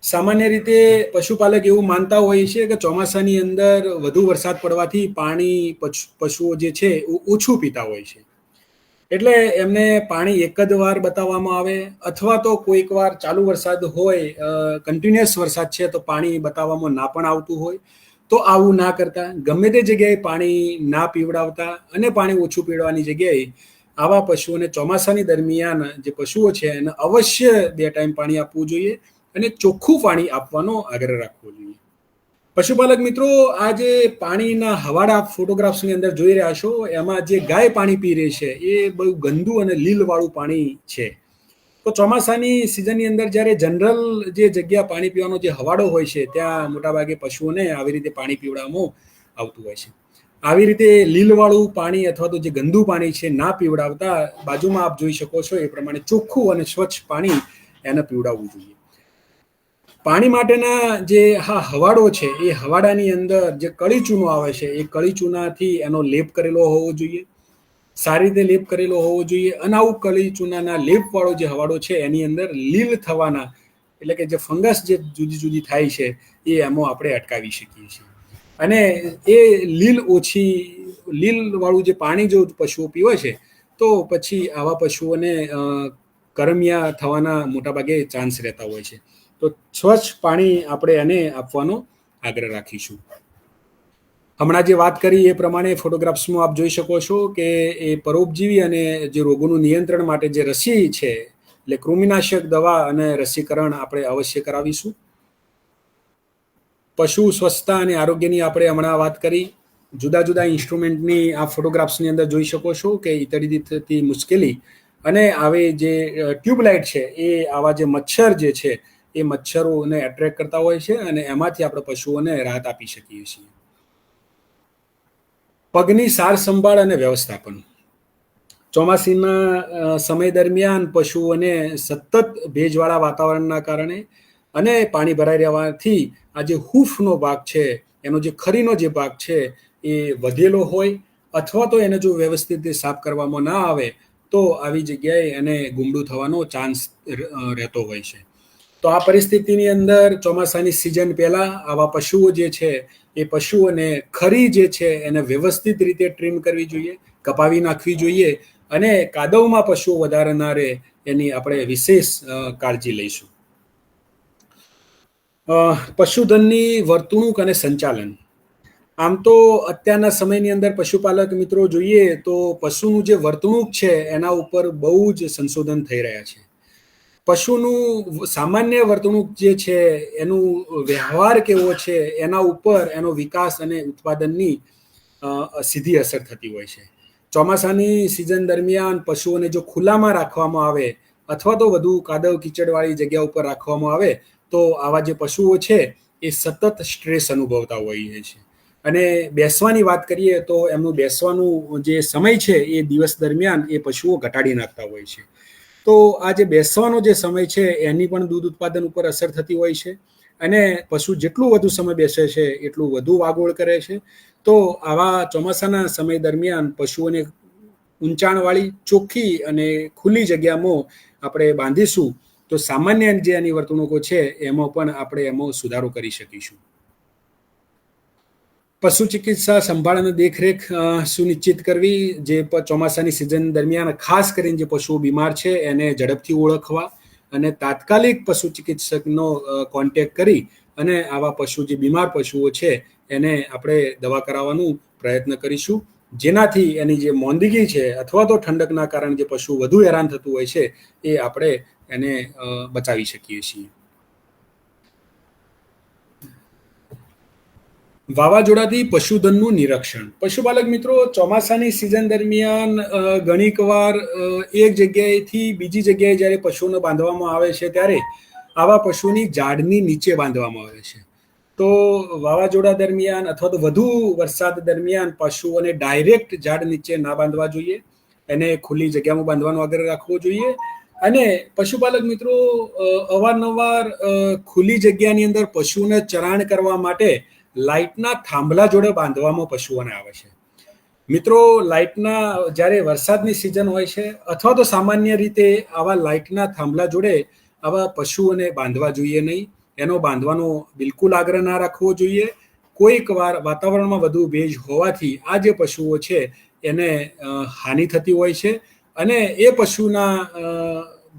સામાન્ય રીતે પશુપાલક એવું માનતા હોય છે કે ચોમાસાની અંદર વધુ વરસાદ પડવાથી પાણી પશુઓ જે છે ઓછું પીતા હોય છે, એટલે એમને પાણી એક જ વાર બતાવવામાં આવે અથવા તો કોઈક વાર ચાલુ વરસાદ હોય, કન્ટિન્યુઅસ વરસાદ છે તો પાણી બતાવવામાં ના પણ આવતું હોય. તો આવું ના કરતા, ગમે તે જગ્યાએ પાણી ના પીવડાવતા અને પાણી ઓછું પીવડાવવાની જગ્યાએ આવા પશુઓને ચોમાસાની દરમિયાન જે પશુઓ છે એને અવશ્ય 2 ટાઈમ પાણી આપવું જોઈએ અને ચોખ્ખું પાણી આપવાનો આગ્રહ રાખવો જોઈએ. પશુપાલક મિત્રો, આ જે પાણીના હવાડા ફોટોગ્રાફ્સની અંદર જોઈ રહ્યા છો એમાં જે ગાય પાણી પી રહી છે એ બહુ ગંદુ અને લીલવાળું પાણી છે. તો ચોમાસાની સિઝનની અંદર જ્યારે જનરલ જે જગ્યા પાણી પીવાનો જે હવાડો હોય છે ત્યાં મોટાભાગે પશુઓને આવી રીતે પાણી પીવડાવવામાં આવતું હોય છે. આવી રીતે લીલવાળું પાણી અથવા તો જે ગંદુ પાણી છે ના પીવડાવતા બાજુમાં આપ જોઈ શકો છો એ પ્રમાણે ચોખ્ખું અને સ્વચ્છ પાણી એને પીવડાવવું જોઈએ. પાણી માટેના જે હવાડો છે એ હવાડાની અંદર જે કળી ચૂનો આવે છે એ કળી ચૂનાથી એનો લેપ કરેલો હોવો જોઈએ, સારી રીતે લેપ કરેલો હોવો જોઈએ. અને આવું કળી ચૂનાના લેપવાળો જે હવાડો છે એની અંદર લીલ થવાના એટલે કે જે ફંગસ જે જુદી જુદી થાય છે એ એમાં આપણે અટકાવી શકીએ છીએ. અને એ લીલ વાળું જે પાણી જો પશુઓ પીવે છે તો પછી આવા પશુઓને કરમિયા થવાના મોટાભાગે ચાન્સ રહેતા હોય છે. તો સ્વચ્છ પાણી આપણે એને આપવાનો આગ્રહ રાખીશું. હમણાં જે વાત કરી એ પ્રમાણે ફોટોગ્રાફ્સમાં આપ જોઈ શકો છો કે એ પરોપજીવી અને જે રોગોનું નિયંત્રણ માટે જે રસી છે એટલે કૃમિનાશક દવા અને રસીકરણ આપણે અવશ્ય કરાવીશું. પશુ સ્વચ્છતા અને આરોગ્યની આપણે હમણાં વાત કરી. જુદા જુદા ઇન્સ્ટ્રુમેન્ટની આ ફોટોગ્રાફ્સની અંદર જોઈ શકો છો કે ઇતળી થતી મુશ્કેલી અને આવે જે ટ્યુબલાઇટ છે એ આવા જે મચ્છર જે છે એ મચ્છરોને એટ્રેક્ટ કરતા હોય છે અને એમાંથી આપણે પશુઓને રાહત આપી શકીએ છીએ. પગની સાર સંભાળ અને વ્યવસ્થાપન. ચોમાસીના સમય દરમિયાન પશુઓને સતત ભેજવાળા વાતાવરણના કારણે અને પાણી ભરાઈ રહેવાથી આ જે હૂફનો ભાગ છે એનો જે ખરીનો જે ભાગ છે એ વધેલો હોય અથવા તો એને જો વ્યવસ્થિત સાફ કરવામાં ના આવે તો આવી જગ્યાએ એને ગુમડું થવાનો ચાન્સ રહેતો હોય છે. તો આ પરિસ્થિતિની અંદર ચોમાસાની સિઝન પહેલા આવા પશુઓ જે છે એ પશુઓને ખરી જે છે એને વ્યવસ્થિત રીતે ટ્રીમ કરવી જોઈએ, કપાવી નાખવી જોઈએ અને કાદવમાં પશુઓ વધારે ના રહે એની આપણે વિશેષ કાળજી લઈશું. પશુધનની વર્તણૂક અને સંચાલન. આમ તો અત્યારના સમયની અંદર પશુપાલક મિત્રો જોઈએ તો પશુનું જે વર્તણૂક છે એના ઉપર બહુ જ સંશોધન થઈ રહ્યા છે. પશુનું સામાન્ય વર્તણૂક જે છે એનું વ્યવહાર કેવો છે એના ઉપર એનો વિકાસ અને ઉત્પાદનની સીધી અસર થતી હોય છે. ચોમાસાની સિઝન દરમિયાન પશુઓને જો ખુલ્લામાં રાખવામાં આવે અથવા તો વધુ કાદવ કીચડવાળી જગ્યા ઉપર રાખવામાં આવે તો આવા જે પશુઓ છે એ સતત સ્ટ્રેસ અનુભવતા હોય છે. અને બેસવાની વાત કરીએ તો એમનું બેસવાનું જે સમય છે એ દિવસ દરમિયાન એ પશુઓ ઘટાડી નાખતા હોય છે. તો આ જે બેસવાનો જે સમય છે એની પણ દૂધ ઉત્પાદન ઉપર અસર થતી હોય છે અને પશુ જેટલું વધુ સમય બેસે છે એટલું વધુ વાગોળ કરે છે. તો આવા ચોમાસાના સમય દરમિયાન પશુઓને ઊંચાણવાળી ચોખ્ખી અને ખુલ્લી જગ્યામાં આપણે બાંધીશું તો સામાન્ય જે એની વર્તણૂકો છે એમાં પણ આપણે એમાં સુધારો કરી શકીશું. પશુ ચિકિત્સા સંભાળ અને દેખરેખ સુનિશ્ચિત કરવી. જે ચોમાસાની સિઝન દરમિયાન ખાસ કરીને જે પશુઓ બીમાર છે એને ઝડપથી ઓળખવા અને તાત્કાલિક પશુ ચિકિત્સકનો કોન્ટેક્ટ કરી અને આવા પશુ જે બીમાર પશુઓ છે એને આપણે દવા કરાવવાનો પ્રયત્ન કરીશું. જેનાથી એની જે મોંદગી છે અથવા તો ઠંડકના કારણે જે પશુ વધુ હેરાન થતું હોય છે એ આપણે એને બચાવી શકીએ છીએ. વાવાઝોડાથી પશુધનનું નિરીક્ષણ. પશુપાલક મિત્રો, ચોમાસાની સિઝન દરમિયાન ઘણીક વાર એક જગ્યાએથી બીજી જગ્યાએ જ્યારે પશુઓને બાંધવામાં આવે છે ત્યારે આવા પશુની ઝાડની નીચે બાંધવામાં આવે છે. તો વાવાઝોડા દરમિયાન અથવા તો વધુ વરસાદ દરમિયાન પશુઓને ડાયરેક્ટ ઝાડ નીચે ના બાંધવા જોઈએ. એને ખુલ્લી જગ્યામાં બાંધવાનો આગ્રહ રાખવો જોઈએ. અને પશુપાલક મિત્રો, અવારનવાર ખુલ્લી જગ્યાની અંદર પશુને ચરાણ કરવા માટે લાઇટના થાંભલા જોડે બાંધવામાં પશુઓને આવે છે. મિત્રો, લાઇટના જ્યારે વરસાદની સિઝન હોય છે અથવા તો સામાન્ય રીતે આવા લાઇટના થાંભલા જોડે આવા પશુઓને બાંધવા જોઈએ નહીં. એનો બાંધવાનો બિલકુલ આગ્રહ ના રાખવો જોઈએ. કોઈક વાર વાતાવરણમાં વધુ ભેજ હોવાથી આ જે પશુઓ છે એને હાનિ થતી હોય છે અને એ પશુના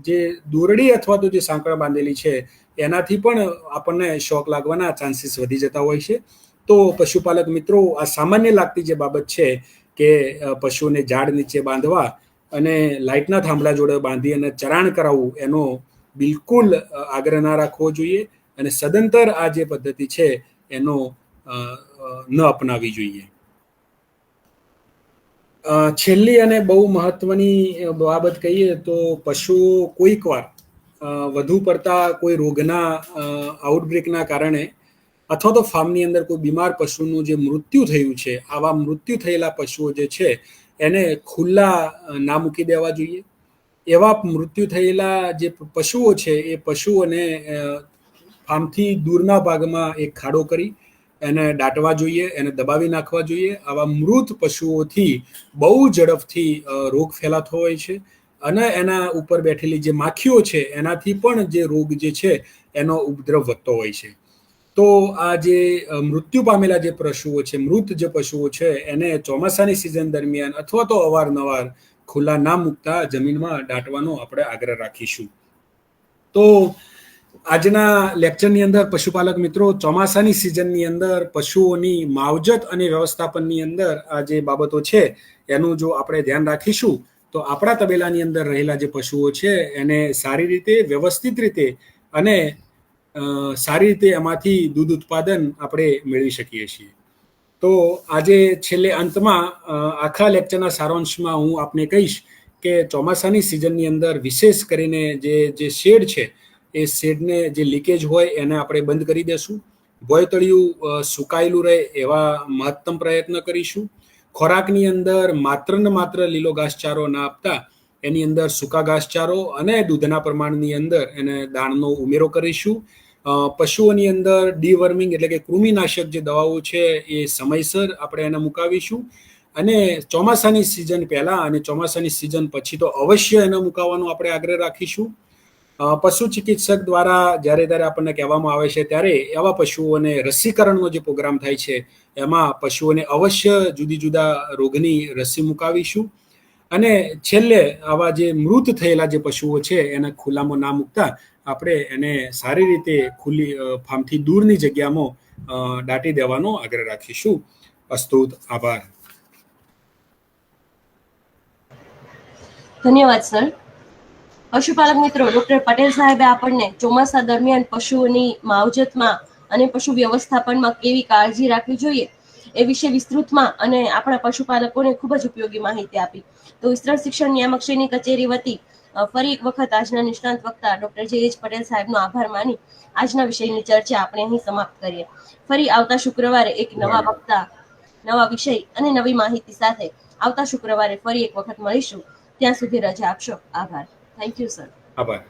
જે દોરડી અથવા તો જે સાંકળ બાંધેલી છે એનાથી પણ આપણને શોક લાગવાના ચાન્સીસ વધી જતા હોય છે. તો પશુપાલક મિત્રો, આ સામાન્ય લાગતી જે બાબત છે કે પશુને ઝાડ નીચે બાંધવા અને લાઇટના થાંભલા જોડે બાંધી અને ચરાણ કરાવવું એનો બિલકુલ આગ્રહ ના રાખવો જોઈએ અને સદંતર આ જે પદ્ધતિ છે એનો ન અપનાવી જોઈએ. છેલ્લી અને બહુ મહત્વની બાબત કહીએ તો પશુઓ કોઈક વાર વધુ પડતા કોઈ રોગના આઉટબ્રેકના કારણે અથવા તો ફાર્મની અંદર કોઈ બીમાર પશુનું જે મૃત્યુ થયું છે, આવા મૃત્યુ થયેલા પશુઓ જે છે એને ખુલ્લા ના મૂકી દેવા જોઈએ. એવા મૃત્યુ થયેલા જે પશુઓ છે એ પશુઓને ફાર્મથી દૂરના ભાગમાં એક ખાડો કરી એને દાટવા જોઈએ, એને દબાવી નાખવા જોઈએ. આવા મૃત પશુઓથી બહુ ઝડપથી રોગ ફેલાતો હોય છે અને એના ઉપર બેઠેલી જે માખીઓ છે એનાથી પણ જે રોગ જે છે એનો ઉપદ્રવ વધતો હોય છે. તો આ જે મૃત્યુ પામેલા જે પશુઓ છે, મૃત જે પશુઓ છે, એને ચોમાસાની સિઝન દરમિયાન અથવા તો અવારનવાર ખુલ્લા ના મૂકતા જમીનમાં દાટવાનો આપણે આગ્રહ રાખીશું. તો આજના લેક્ચરની અંદર પશુપાલક મિત્રો ચોમાસાની સિઝનની અંદર પશુઓની માવજત અને વ્યવસ્થાપનની અંદર આ જે બાબતો છે એનું જો આપણે ધ્યાન રાખીશું તો આપણા તબેલાની અંદર રહેલા જે પશુઓ છે એને સારી રીતે, વ્યવસ્થિત રીતે અને સારી રીતે એમાંથી દૂધ ઉત્પાદન આપણે મેળવી શકીએ છીએ. તો આજે છેલ્લે અંતમાં આખા લેક્ચરના સારાંશમાં હું આપને કહીશ કે ચોમાસાની સિઝનની અંદર વિશેષ કરીને જે શેડ છે એ શેડને જે લીકેજ હોય એને આપણે બંધ કરી દેશું. ભોયતળિયું સુકાયેલું રહે એવા મહત્તમ પ્રયત્ન કરીશું. ખોરાકની અંદર માત્ર ને માત્ર લીલો ઘાસચારો ના આપતા એની અંદર સૂકા ઘાસચારો અને દૂધના પ્રમાણની અંદર એને દાણનો ઉમેરો કરીશું. પશુઓની અંદર ડીવર્મિંગ એટલે કે કૃમિનાશક જે દવાઓ છે એ સમયસર આપણે એને મુકાવીશું અને ચોમાસાની સિઝન પહેલા અને ચોમાસાની સિઝન પછી તો અવશ્ય એને મુકાવવાનો આપણે આગ્રહ રાખીશું. પશુ ચિકિત્સક દ્વારા જ્યારે આપણને કહેવામાં આવે છે ત્યારે એવા પશુઓને રસીકરણનો જે પ્રોગ્રામ થાય છે એમાં પશુઓને અવશ્ય જુદી જુદા રોગની રસી મુકાવીશું અને છેલ્લે આવા જે મૃત થયેલા જે પશુઓ છે એને ખુલ્લામાં ના મૂકતા આપણે એને સારી રીતે ખુલ્લી ફાર્મથી દૂરની જગ્યામાં દાટી દેવાનો આગ્રહ રાખીશું. અસ્તુત, આભાર. ધન્યવાદ સર. પશુપાલક મિત્રો, ડોક્ટર પટેલ સાહેબે આપણને ચોમાસા દરમિયાન પશુઓની માવજતમાં અને પશુ વ્યવસ્થાપનમાં કેવી કાળજી રાખવી જોઈએ એ વિશે વિસ્તૃતમાં અને આપણા પશુપાલકોને ખૂબ જ ઉપયોગી માહિતી આપી. તો વિસ્તૃત શિક્ષણ નિયામક શ્રીની કચેરી વતી ફરી એક વખત આજના નિષ્ણાંત વક્તા ડોક્ટર જે.એચ. પટેલ સાહેબનો આભાર માની આજના વિષયની ચર્ચા આપણે અહીં સમાપ્ત કરીએ. ફરી આવતા શુક્રવારે એક નવા વક્તા, નવા વિષય અને નવી માહિતી સાથે આવતા શુક્રવારે ફરી એક વખત મળીશું. ત્યાં સુધી રજા આપશો. આભાર. Thank you sir. આભાર.